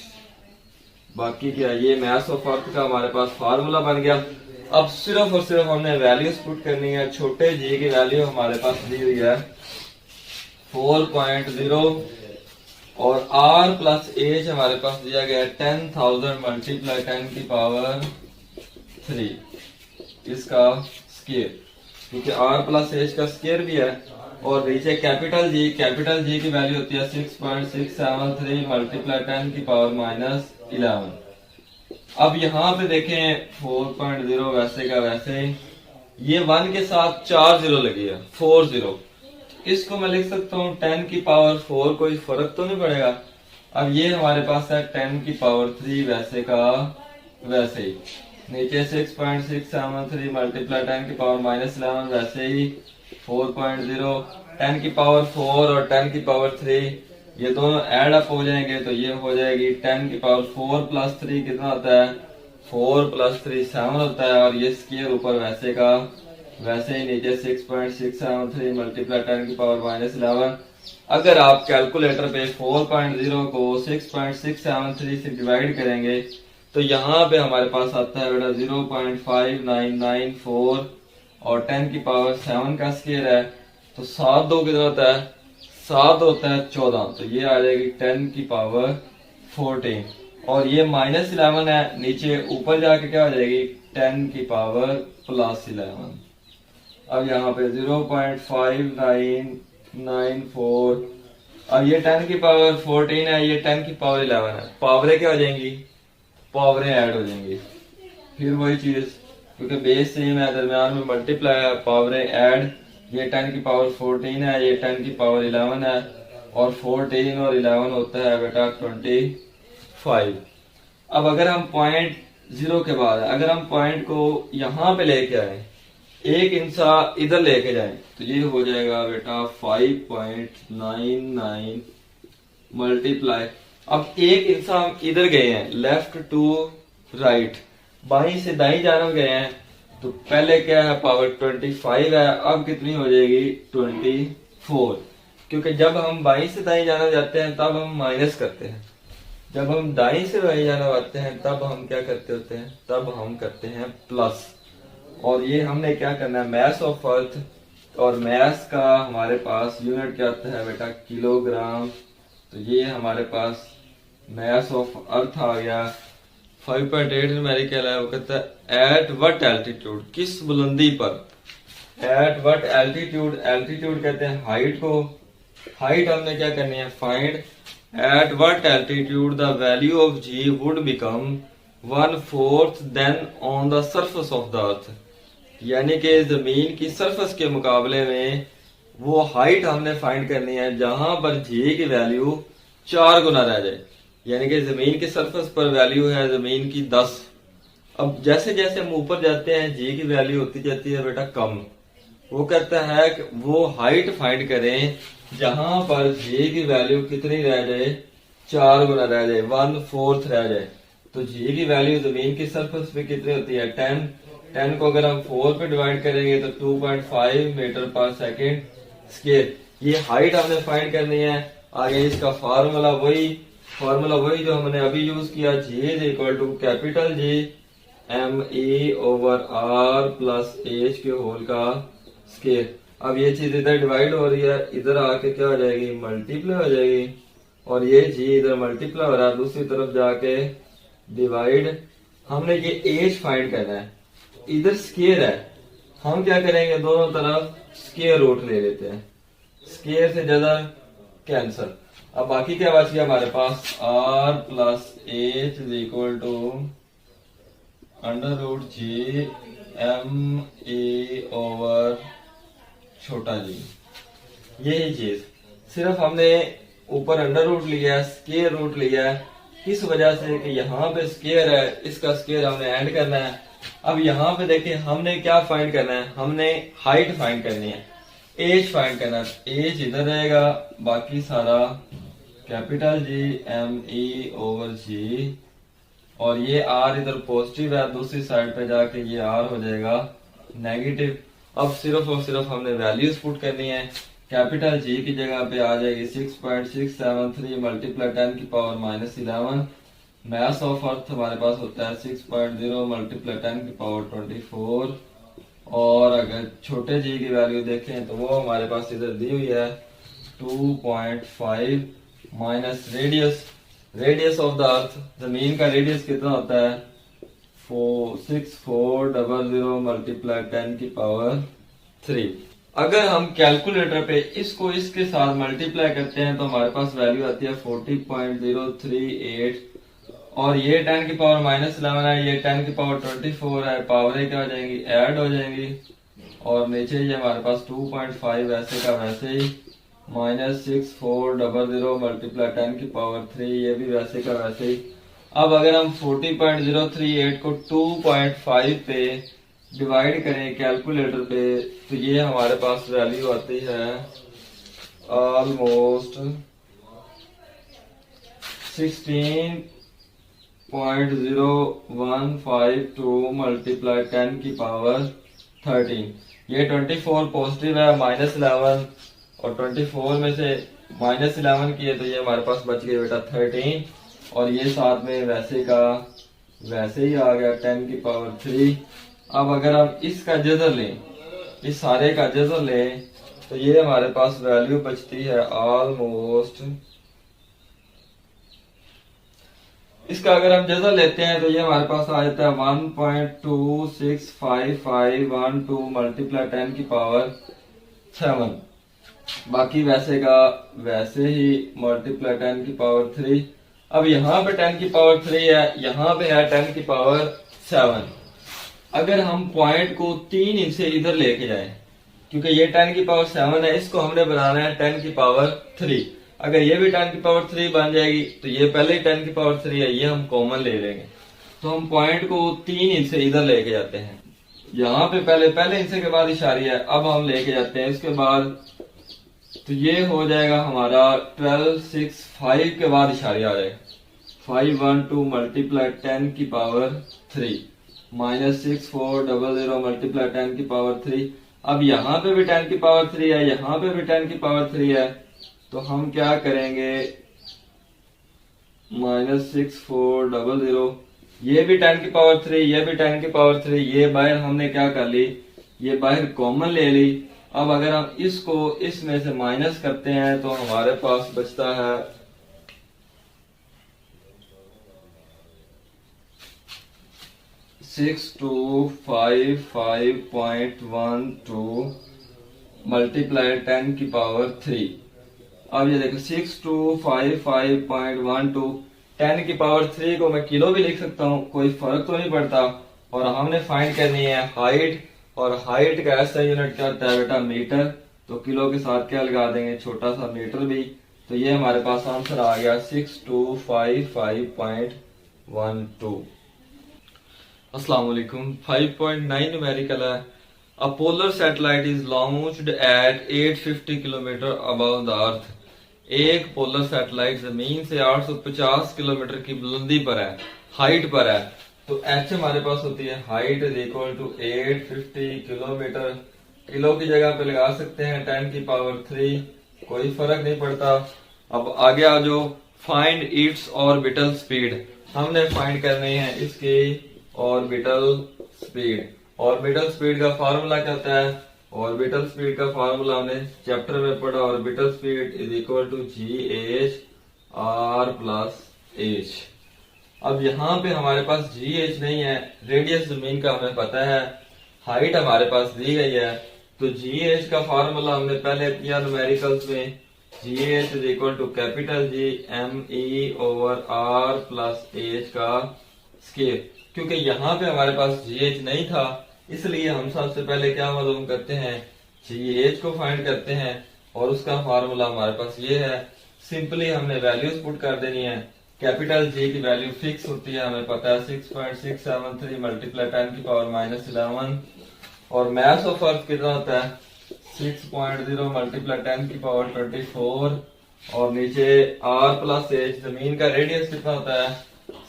बाकी क्या, ये मास ऑफ अर्थ का हमारे पास फार्मूला बन गया। अब सिर्फ और सिर्फ हमने वैल्यूज पुट करनी है। छोटे जी की वैल्यू हमारे पास दी हुई है 4.0 और R प्लस H हमारे पास दिया गया है 10,000 मल्टीप्लाई 10 की पावर 3 इसका स्क्वायर, क्योंकि R प्लस H का स्क्वायर भी है। और नीचे कैपिटल जी की वैल्यू होती है 6.673 मल्टीप्लाई 10 की पावर -11। अब यहाँ पे देखें 4.0 वैसे का वैसे, ये 1 के साथ 4 जीरो लगी है 40। इसको मैं लिख सकता हूँ 10 की पावर 4, कोई फर्क तो नहीं पड़ेगा। अब ये हमारे पास है 10 की पावर 3 वैसे का वैसे ही, नीचे 6.673 मल्टीप्लाई 10 की पावर -11 वैसे ही 4.0, 10 की पावर 4 और 10 की पावर 3 ये दोनों ऐड अप हो जाएंगे तो ये हो जाएगी 10 की पावर 4 प्लस 3 कितना होता है 4 प्लस 3 7 होता है, और ये स्क्वायर ऊपर वैसे का वैसे ही, नीचे 6.673 मल्टीप्लाई 10 की पावर -11। अगर आप कैलकुलेटर पे 4.0 को 6.673 से डिवाइड करेंगे तो यहाँ पे हमारे पास आता है बेटा 0.5994 और 10 की पावर 7 का स्क्वायर है, तो 7 2 कितना होता है 7 होता है 14, तो ये आ जाएगी 10 की पावर 14। और ये -11 है, नीचे ऊपर जाके क्या हो जाएगी 10 की पावर +11। अब यहाँ पे 0.5994, अब ये 10 की पावर 14 है, ये 10 की पावर 11 है, पावरें क्या हो जाएंगी पावरें ऐड हो जाएंगी। फिर वही चीज, क्योंकि बेस सेम है, दरम्यान में मल्टीप्लाई है, पावरें ऐड, ये 10 की पावर 14 है, ये 10 की पावर 11 है, और 14 और 11 होता है बेटा 25। अब अगर हम पॉइंट 0 के बाद अगर हम पॉइंट को यहाँ पे लेके आए, एक इंसा इधर लेके जाए, तो ये हो जाएगा बेटा 5.99 मल्टीप्लाई। अब एक इंसा हम इधर गए हैं, लेफ्ट टू राइट, बाई से दाई जानब गए हैं, तो पहले क्या है पावर 25 है, अब कितनी हो जाएगी 25। 4, क्योंकि जब हम बाईं से दाईं जाना चाहते हैं तब हम माइनस करते हैं, जब हम दाईं से बाईं जाना चाहते हैं तब हम क्या करते होते हैं, तब हम करते हैं प्लस। और ये हमने क्या करना है, मैस ऑफ अर्थ, और मैस का हमारे पास यूनिट क्या होता है बेटा, किलोग्राम। तो ये हमारे पास मैस ऑफ अर्थ आ गया। 5.8 न्यूमेरिकल है, वो कहता है एट व्हाट एल्टीट्यूड, किस बुलंदी पर, एट व्हाट एल्टीट्यूड, एल्टीट्यूड कहते हैं हाइट को, हाइट हमने क्या करनी है, find at what altitude the value of G would become 1/4 than on the surface of the earth, यानी कि जमीन की सरफेस के मुकाबले में वो हाइट हमने फाइंड करनी है जहां पर जी की वैल्यू 4 गुना रह जाए, यानी कि जमीन की सरफेस पर वैल्यू है जमीन की 10। अब जैसे जैसे हम ऊपर जाते हैं जी की वैल्यू होती जाती है बेटा कम। वो कहता है कि वो हाइट फाइंड करें जहां पर जी की वैल्यू कितनी रह जाए, 4 गुना रह जाए, 1/4 रह जाए। तो जी की वैल्यू जमीन की सरफेस पे कितनी होती है, 10। 10 को अगर हम 4 पे डिवाइड करेंगे तो 2.5 मीटर पर सेकेंड स्क्वायर। ये हाइट हमने फाइंड करनी है। आगे इसका फार्मूला वही जो हमने अभी यूज किया, g is equal to capital G ME/R plus h के होल का स्क्वायर। अब ये चीज इधर डिवाइड हो रही है, इधर आके क्या हो जाएगी, मल्टीप्लाई हो जाएगी, और ये जी इधर मल्टीप्लाई हो रहा है, दूसरी तरफ जाके डिवाइड। हमने ये एच फाइंड करना है, इधर स्क्वायर है, हम क्या करेंगे, दोनों तरफ स्क्वायर रूट ले लेते हैं, स्क्वायर से ज्यादा कैंसल। अब बाकी क्या बच गया हमारे पास, R plus H is equal to √G ME/, छोटा जी। यही चीज सिर्फ हमने ऊपर अंडर रूट लिया है, स्क्वायर रूट लिया है, किस वजह से कि यहाँ पे स्क्वायर है, इसका स्क्वायर हमने ऐड करना है। अब यहाँ पे देखिए हमने क्या फाइंड करना है, हमने हाइट फाइंड करनी है, एज फाइंड करना है। एज इधर रहेगा, बाकी सारा कैपिटल जी ME/G, और ये आर इधर पॉजिटिव है, दूसरी साइड पे जाके ये आर हो जाएगा नेगेटिव। अब सिर्फ और सिर्फ हमने वैल्यूज पुट करनी है। कैपिटल जी की जगह पे आ जाएगी 6.673 मल्टीप्लाई 10 की पावर -11। मैस ऑफ अर्थ हमारे पास होता है 6.0 मल्टीप्लाई 10 की पावर 24। और अगर छोटे जी की वैल्यू देखें तो वो हमारे पास इधर दी हुई है 2.5 minus radius of the earth, जमीन का रेडियस कितना होता है 6400 मल्टीप्लाई 10 की पावर 3। अगर हम कैलकुलेटर पे इसको इसके साथ मल्टीप्लाई करते हैं तो हमारे पास वैल्यू आती है 40.038, और ये 10 की पावर -11 है, ये 10 की पावर 24 है, पावर क्या हो जाएंगी, ऐड हो जाएंगी, और नीचे ये हमारे पास 2.5 वैसे का वैसे ही, -6400 मल्टीप्लाई 10 की पावर 3, ये भी वैसे का वैसे ही। अब अगर हम 40.038 को 2.5 पे डिवाइड करें कैलकुलेटर पे तो ये हमारे पास वैल्यू आती है ऑलमोस्ट 16.0152 मल्टीप्लाई 10 की पावर 13। ये 24 पॉजिटिव है, -11 और 24 में से -11 किए तो ये हमारे पास बच गए बेटा 13, और ये साथ में वैसे का वैसे ही आ गया 10 की पावर 3। अब अगर हम इसका जज़र लें, इस सारे का जज़र लें तो ये हमारे पास वैल्यू बचती है ऑलमोस्ट, इसका अगर हम जज़र लेते हैं तो ये हमारे पास आ जाता है 1.2655512 मल्टीप्लाई 10 की पावर 7। बाकी वैसे का वैसे ही मल्टीप्लाई 10 की पावर 3। अब यहाँ पे 10 की पावर 3 है, यहाँ पे है 10 की पावर 7। अगर हम पॉइंट को 3 इंच से इधर लेके जाएं, क्योंकि ये 10 की पावर 7 है, इसको हमने बनाना है 10 की पावर 3। अगर ये भी 10 की पावर 3 बन जाएगी तो ये पहले ही 10 की पावर 3 है, ये हम कॉमन ले लेंगे। तो हम पॉइंट को 3 इंच से इधर लेके जाते हैं, यहाँ पे पहले इंच के बाद इशारिया है, अब हम लेके जाते हैं इसके बाद, तो ये हो जाएगा हमारा 1265 के बाद इशारिया आ जाएगा 512 मल्टीप्लाई 10 की पावर 3 -6400 मल्टीप्लाई 10 की पावर 3। अब यहाँ पे भी 10 की पावर 3 है, यहाँ पे भी 10 की पावर 3 है, तो हम क्या करेंगे, -6400, ये भी 10 की पावर 3, ये भी 10 की पावर 3, ये बाहर हमने क्या कर ली, ये बाहर कॉमन ले ली। अब अगर हम इसको इसमें से माइनस करते हैं तो हमारे पास बचता है 6255.12 मल्टीप्लाई 10 की पावर 3। अब ये देखो 6255.12, 10 की पावर 3 को मैं किलो भी लिख सकता हूँ, कोई फर्क तो नहीं पड़ता। और हमने फाइंड करनी है हाइट, और हाइट का ऐसा यूनिट क्या होता है बेटा, मीटर। तो किलो के साथ क्या लगा देंगे, छोटा सा मीटर भी। तो ये हमारे पास आंसर आ गया 6255.12। अस्सलाम वालेकुम। 5.9 न्यूमेरिकल है। A polar satellite is launched at 850 kilometre above the earth। एक पोलर सैटेलाइट जमीन से 850 किलोमीटर की बुलंदी पर है, हाइट पर है। तो एच हमारे पास होती है height is equal to 850 kilometre. Kilo की जगह पे लगा सकते हैं 10 की पावर 3, कोई फर्क नहीं पड़ता। अब आगे आ जाओ, फाइंड इट्स ऑर्बिटल स्पीड। हमने फाइंड करनी है इसकी ऑर्बिटल स्पीड। ऑर्बिटल स्पीड का फार्मूला क्या होता है, ऑर्बिटल स्पीड का फार्मूला हमने चैप्टर में पढ़ा, orbital speed is equal to GH/R+H। अब यहाँ पे हमारे पास GH नहीं है, रेडियस जमीन का हमें पता है, हाइट हमारे पास दी गई है। तो GH का फार्मूला हमने पहले किया न्यूमेरिकल्स में, GH is equal to capital G ME/R+H का स्केयर। क्योंकि यहाँ पे हमारे पास GH नहीं था, इसलिए हम सबसे पहले क्या मालूम करते हैं, GH को फाइंड करते हैं, और उसका फार्मूला हमारे पास ये है। सिंपली हमने वैल्यूज पुट कर देनी है। कैपिटल G की वैल्यू फिक्स होती है, हमें पता है 6.673 मल्टीप्लाई 10 की पावर -11। और मास ऑफ अर्थ कितना होता है, 6.0 मल्टीप्लाई 10 की पावर 24। और नीचे R+H जमीन का रेडियस कितना होता है,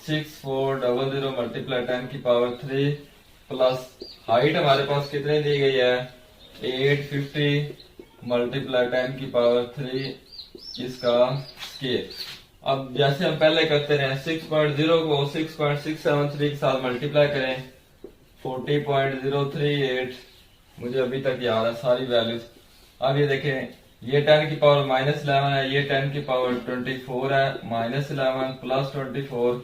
6400 मल्टीप्लाई 10 की पावर 3 प्लस हाइट हमारे पास कितने दी गई है, 850 मल्टीप्लाई 10 की पावर 3 इसका स्केयर। अब जैसे हम पहले करते रहे, 6.0 को 6.673 के साथ मल्टीप्लाई करें, 40.038, मुझे अभी तक याद है सारी वैल्यूज। अब ये देखें, ये 10 की पावर -11 है, ये 10 की पावर 24 है, -11 प्लस 24,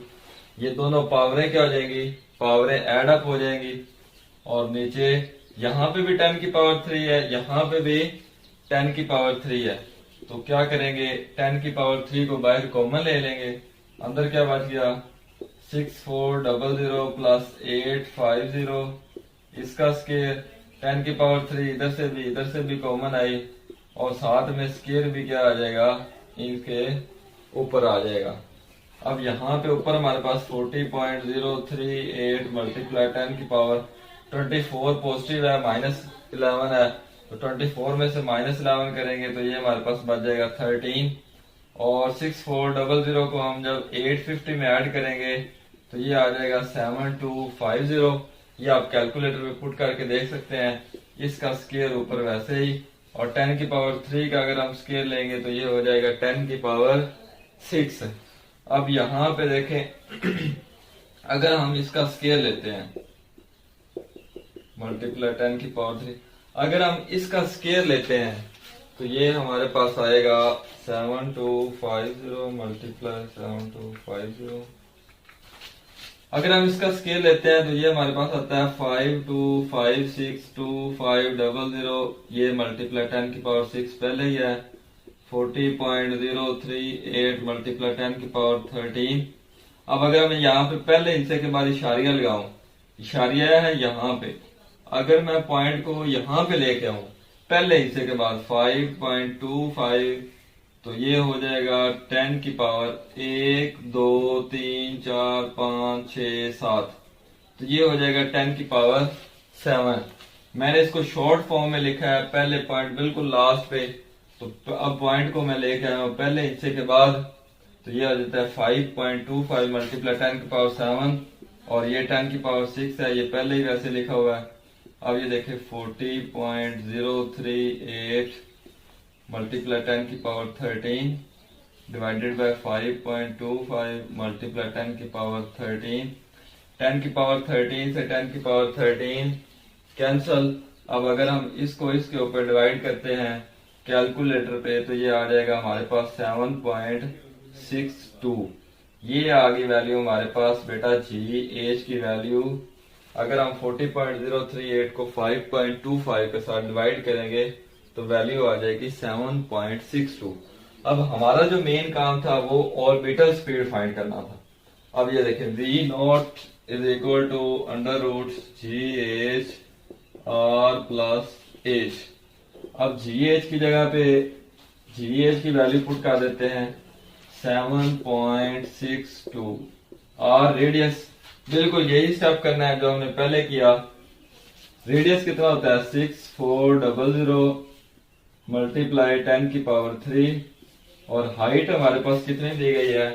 ये दोनों पावरें क्या हो जाएंगी, पावरें एड अप हो जाएंगी। और नीचे यहाँ पे भी 10 की पावर 3 है, यहाँ पे भी 10 की पावर 3 है। तो क्या करेंगे, 10 की पावर 3 को बाहर कॉमन ले लेंगे, अंदर क्या बच गया, 6400 प्लस 850, इसका स्केयर। 10 की पावर 3 इधर से भी कॉमन आई, और साथ में स्केयर भी क्या आ जाएगा, इनके ऊपर आ जाएगा। अब यहाँ पे ऊपर हमारे पास 40.038 मल्टीप्लाई 10 की पावर 24 पॉजिटिव है, -11 है, तो 24 में से -11 करेंगे तो ये हमारे पास बच जाएगा 13। और 6400 को हम जब 850 में ऐड करेंगे तो ये आ जाएगा 7250। ये आप कैलकुलेटर में पुट करके देख सकते हैं, इसका स्केयर ऊपर वैसे ही। और 10 की पावर 3 का अगर हम स्केयर लेंगे तो ये हो जाएगा 10 की पावर 6। अब यहाँ पे देखें, अगर हम इसका स्केयर लेते हैं मल्टीप्लाई 10 की पावर 3, अगर हम इसका स्केयर लेते हैं तो ये हमारे पास आएगा 7250 मल्टीप्लाई 7250। अगर हम इसका स्केयर लेते हैं तो ये हमारे पास आता है 52562500, ये मल्टीप्लाई 10 की पावर 6 पहले ही है, 40.038 मल्टीप्लाई 10 की पावर 13। अब अगर मैं यहाँ पे पहले हिस्से के बाद इशारिया लगाऊं, इशारिया है यहाँ पे, अगर मैं पॉइंट को यहाँ पे लेके आऊं पहले हिस्से के बाद 5.25, तो ये हो जाएगा 10 की पावर 1 2 3 4 5 6 7, तो ये हो जाएगा 10 की पावर 7। मैंने इसको शॉर्ट फॉर्म में लिखा है, पहले पॉइंट बिल्कुल लास्ट पे, तो अब पॉइंट को मैं लेके आया हूँ पहले हिस्से के बाद, तो ये आ जाता है 5.25 मल्टीप्लाई 10 की पावर 7, और ये 10 की पावर 6 है, ये पहले ही वैसे लिखा हुआ है, अब ये देखें 40.038 मल्टीप्लाई 10 की पावर 13 डिवाइडेड बाय 5.25 मल्टीप्लाई 10 की पावर 13, 10 की पावर 13 से 10 की पावर 13 कैंसल। अब अगर हम इसको इसके ऊपर डिवाइड करते हैं कैलकुलेटर पे तो ये आ जाएगा हमारे पास 7.62। ये आ गई वैल्यू हमारे पास बेटा जी एच की वैल्यू। अगर हम 40.038 को 5.25 के साथ डिवाइड करेंगे तो वैल्यू आ जाएगी 7.62। अब हमारा जो मेन काम था वो ऑर्बिटल स्पीड फाइंड करना था। अब ये देखें v not is equal to under root G H R plus H. अब जी एच की जगह पे जी एच की वैल्यू पुट कर देते हैं 7.62। आर रेडियस, बिल्कुल यही स्टेप करना है जो हमने पहले किया। रेडियस कितना होता है 6400 मल्टीप्लाई 10 की पावर 3 और हाइट हमारे पास कितनी दी गई है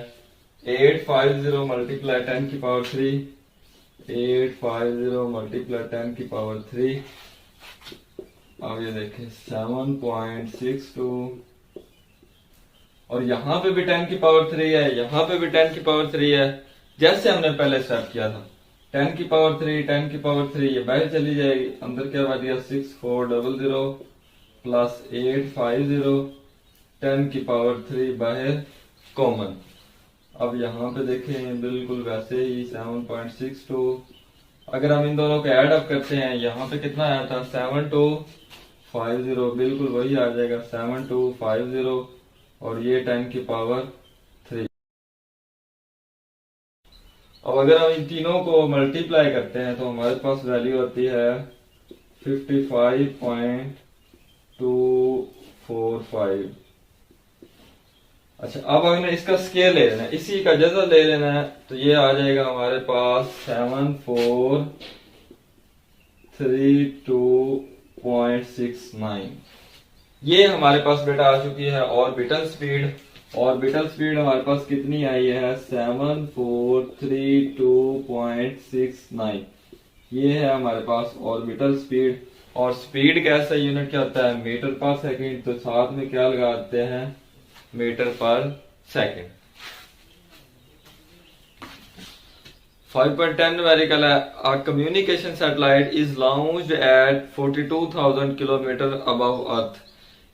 850 मल्टीप्लाई 10 की पावर 3, 850 मल्टीप्लाई 10 की पावर 3। अब ये देखें 7.62 और यहाँ पे भी 10 की पावर 3 है, यहाँ पे भी 10 की पावर 3 है, जैसे हमने पहले स्टेप किया था। 10 की पावर 3, 10 की पावर 3 ये बाहर चली जाएगी, अंदर क्या बच गया 6400 प्लस 850, 10 की पावर 3 बाहर कॉमन। अब यहाँ पे देखें बिल्कुल वैसे ही 7.62। अगर हम इन दोनों को ऐड अप करते हैं यहाँ पे कितना आया था 7250, बिल्कुल वही आ जाएगा 7250 और ये 10 की पावर 3। अब अगर हम इन तीनों को मल्टीप्लाई करते हैं तो हमारे पास वैल्यू आती है 55.245। अच्छा, अब हमने इसका स्केल ले लेना है, इसी का जजा ले लेना है, तो ये आ जाएगा हमारे पास 7432.69। ये हमारे पास बेटा आ चुकी है ऑर्बिटल स्पीड। ऑर्बिटल स्पीड हमारे पास कितनी आई है 7432.69। ये है हमारे पास ऑर्बिटल स्पीड। और स्पीड का ऐसा यूनिट क्या होता है मीटर पर सेकंड, तो साथ में क्या लगाते हैं मीटर पर सेकंड। 5.10 न्यूमेरिकल है। A communication satellite is launched at 42,000 kilometre above earth.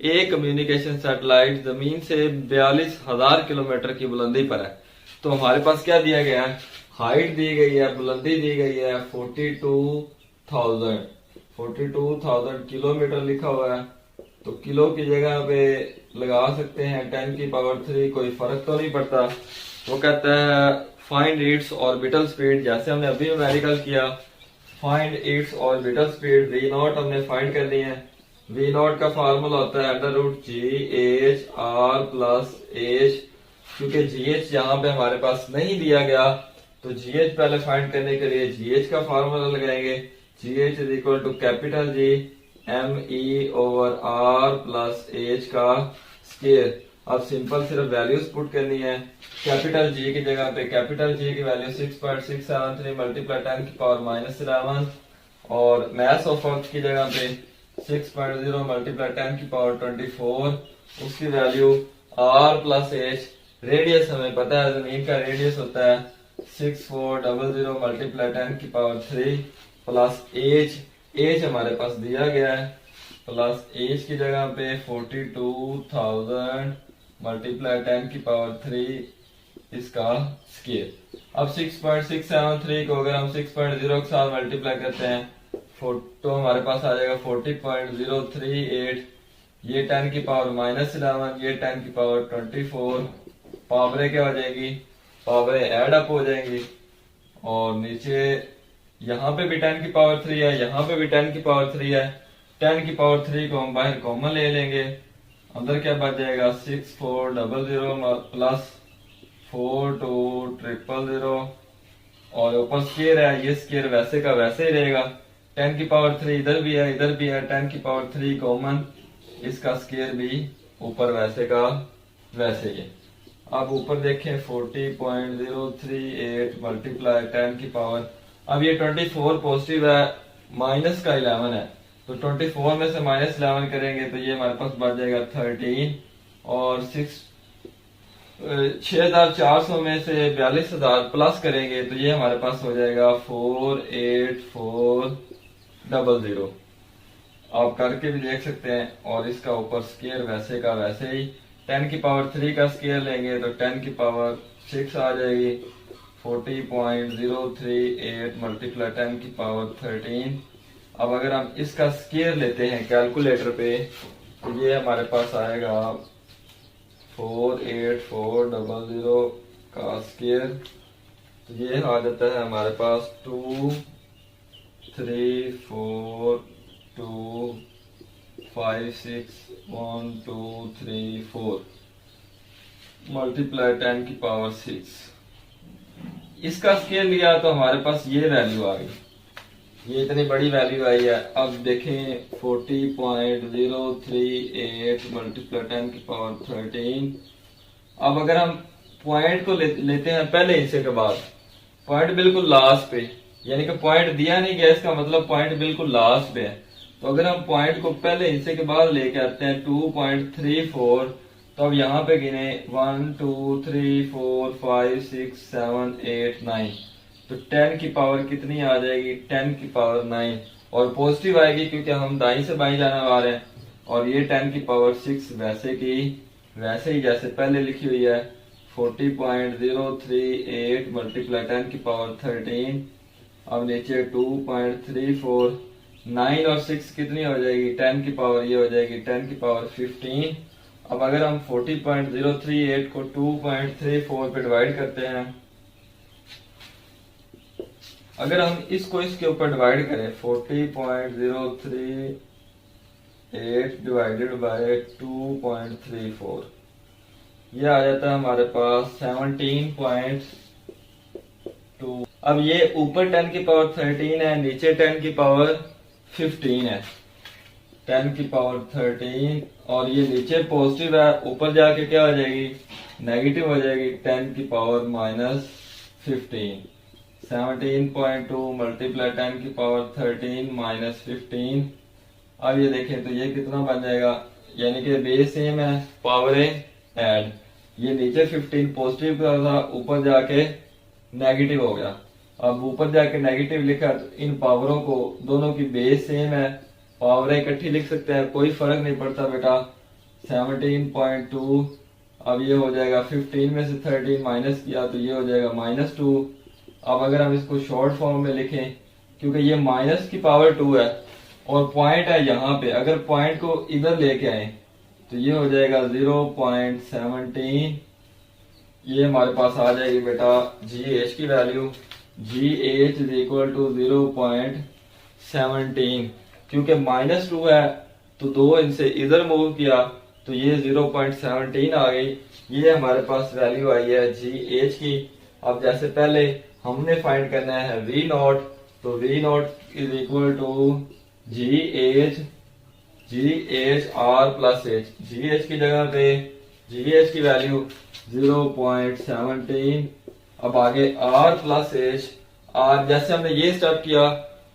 एक कम्युनिकेशन सैटेलाइट जमीन से 42,000 किलोमीटर की बुलंदी पर है। तो हमारे पास क्या दिया गया है, हाइट दी गई है, बुलंदी दी गई है 42,000 किलोमीटर लिखा हुआ है, तो किलो की जगह पे लगा सकते हैं 10 की पावर 3, कोई फर्क तो नहीं पड़ता। वो कहता है फाइंड इट्स ऑर्बिटल स्पीड, जैसे हमने अभी न्यूमेरिकल किया, find its orbital speed V not हमने फाइंड करनी है। वी नॉट का फार्मूला होता है under root G H R plus H. क्योंकि जी एच यहाँ पे हमारे पास नहीं दिया गया तो जी एच पहले फाइंड करने के लिए जी एच का फार्मूला लगाएंगे। G H is equal to capital G M E over R plus H का स्केयर। अब सिंपल सिर्फ वैल्यूज पुट करनी है। कैपिटल जी की जगह पे कैपिटल जी की वैल्यू 6.673 मल्टीप्लाई 10 की पावर -11 और मैथ ऑफ अर्थ की जगह पे 6.0 मल्टीप्लाई 10 की पावर 24, उसकी value R plus H. Radius हमें पता है जमीन का रेडियस होता है 6400 मल्टीप्लाई 10 की पावर 3 प्लस एच। एच हमारे पास दिया गया है प्लस एच की जगह पे 42,000 मल्टीप्लाई 10 की पावर 3 इसका स्केयर। अब 6.673 को अगर हम 6.0 के साथ मल्टीप्लाई करते हैं तो हमारे पास आ जाएगा 40.038। ये 10 की पावर -11, ये 10 की पावर 24। पावरें क्या हो जाएगी, पावरें ऐड अप हो जाएंगी और नीचे यहाँ पे भी 10 की पावर 3 है, यहाँ पे भी 10 की पावर 3 है। 10 की पावर 3 को हम बाहर कॉमन ले लेंगे, अंदर क्या बच जाएगा 6400 प्लस 42,000 और ऊपर स्केयर है, ये स्केयर वैसे का वैसे ही रहेगा। 10 की पावर 3 इधर भी है, इधर भी है, 10 की पावर 3 कॉमन, इसका स्केयर भी ऊपर वैसे का वैसे ही है। अब ऊपर देखें 40.038 मल्टीप्लाई 10 की पावर, अब ये 24 पॉजिटिव है माइनस का 11 है, तो 24 में से -11 करेंगे तो ये हमारे पास बच जाएगा 13, और 6400 में से 42,000 प्लस करेंगे तो ये हमारे पास हो जाएगा 48400। आप करके भी देख सकते हैं, और इसका ऊपर स्केयर वैसे का वैसे ही। 10 की पावर 3 का स्केयर लेंगे तो 10 की पावर 6 आ जाएगी। 40.038 मल्टीप्लाई 10 की पावर 13। अब अगर हम इसका स्केयर लेते हैं कैलकुलेटर पे तो ये हमारे पास आएगा 48400 का स्केयर, तो ये आ जाता है हमारे पास 234256123 मल्टीप्लाई 10 की पावर 6। इसका स्केल लिया तो हमारे पास ये वैल्यू आ गई, ये इतनी बड़ी वैल्यू आई है। अब देखें 40.038 मल्टीप्लाई 10 की पावर 13। अब अगर हम पॉइंट को लेते हैं पहले हिस्से के बाद, पॉइंट बिल्कुल लास्ट पे, यानी कि पॉइंट दिया नहीं गया, इसका मतलब पॉइंट बिल्कुल लास्ट पे है। तो अगर हम पॉइंट को पहले हिस्से के बाद लेके आते हैं 2.34, तो अब यहाँ पे गिने 1 2 3 4 5 6 7 8 9, तो 10 की पावर कितनी आ जाएगी? 10 की पावर 9, और पॉजिटिव आएगी क्योंकि हम दाई से बाई जाने वाले हैं। और ये 10 की पावर 6 वैसे की वैसे ही जैसे पहले लिखी हुई है, 40.038 मल्टीप्लाई 10 की पावर 13। अब नीचे 2.34, 9 और 6 कितनी हो जाएगी? 10 की पावर ये हो जाएगी 10 की पावर 15। अब अगर हम 40.038 को 2.34 पे डिवाइड करते हैं, अगर हम इसको इसके ऊपर डिवाइड करें 40.038 डिवाइडेड बाय 2.34, ये आ जाता है हमारे पास 17.2। अब ये ऊपर 10 की पावर 13 है, नीचे 10 की पावर 15 है। 10 की पावर 13 और ये नीचे पॉजिटिव है, ऊपर जाके क्या हो जाएगी? नेगेटिव हो जाएगी। 10 की पावर -15, 17.2 मल्टीप्लाई 10 की पावर 13 -15। अब ये देखें तो ये कितना बन जाएगा, यानी कि बेस सेम है, पावर ऐड। ये नीचे 15 पॉजिटिव का था, ऊपर जाके नेगेटिव हो गया। अब ऊपर जाके नेगेटिव लिखा तो इन पावरों को, दोनों की बेस सेम है, पावर इकट्ठी लिख सकते हैं, कोई फर्क नहीं पड़ता बेटा। 17.2, अब ये हो जाएगा 15 में से 13 माइनस किया तो ये हो जाएगा -2। अब अगर हम इसको शॉर्ट फॉर्म में लिखें, क्योंकि ये माइनस की पावर 2 है और पॉइंट है यहाँ पे, अगर पॉइंट को इधर लेके आए तो ये हो जाएगा 0.17। ये हमारे पास आ जाएगी बेटा GH की value. GH is equal to 0.17, क्योंकि -2 है तो 2 इनसे इधर मूव किया तो ये 0.17 आ गई। ये हमारे पास वैल्यू आई है GH की। अब जैसे पहले हमने फाइंड करना है V0, तो V0 is equal to GH R plus H। GH की जगह पे GH की वैल्यू 0.17। अब आगे R प्लस H, R जैसे हमने ये स्टेप किया,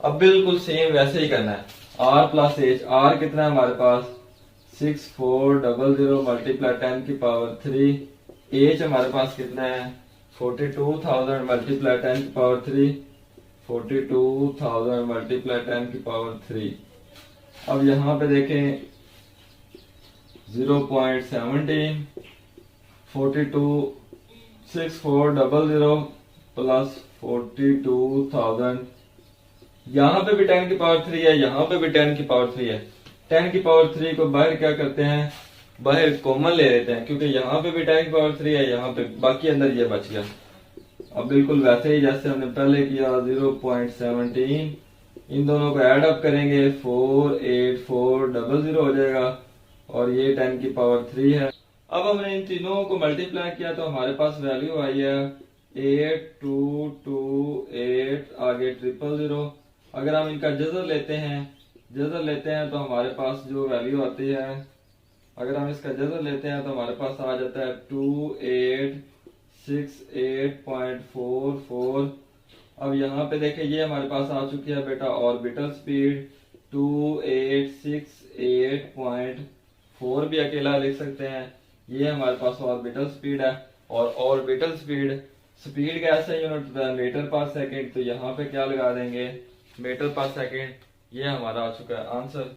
अब बिल्कुल सेम वैसे ही करना है। R प्लस H, R कितना है हमारे पास? 6400 मल्टीप्लाई 10 की पावर 3। H हमारे पास कितना है? 42,000 मल्टीप्लाई 10 की पावर 3। 42,000 मल्टीप्लाई 10 की पावर 3। अब यहाँ पे देखें 0.17, 6400 प्लस 42,000, यहाँ पे भी 10 की पावर 3 है, यहाँ पे भी 10 की पावर 3 है। 10 की पावर 3 को बाहर क्या करते हैं? बाहर कॉमन ले लेते हैं, क्योंकि यहाँ पे भी 10 की पावर 3 है, यहाँ पे बाकी अंदर ये बच गया। अब बिल्कुल वैसे ही जैसे हमने पहले किया 0.17, इन दोनों को ऐड अप करेंगे 48400 हो जाएगा, और ये 10 की पावर 3 है। अब हमने इन तीनों को मल्टीप्लाई किया तो हमारे पास वैल्यू आई है 8228, आगे 000। अगर हम इनका जज़र लेते हैं तो हमारे पास जो वैल्यू आती है, अगर हम इसका जज़र लेते हैं तो हमारे पास आ जाता है 2868.44 अब यहाँ पे देखें ये हमारे पास आ चुकी है बेटा ऑर्बिटल स्पीड 2868.4 भी अकेला लिख सकते हैं। ये हमारे पास ऑर्बिटल स्पीड है। और ऑर्बिटल स्पीड स्पीड कैसे यूनिट मीटर पर सेकंड, तो यहाँ पे क्या लगा देंगे मीटर पर सेकंड। ये हमारा आ चुका है आंसर।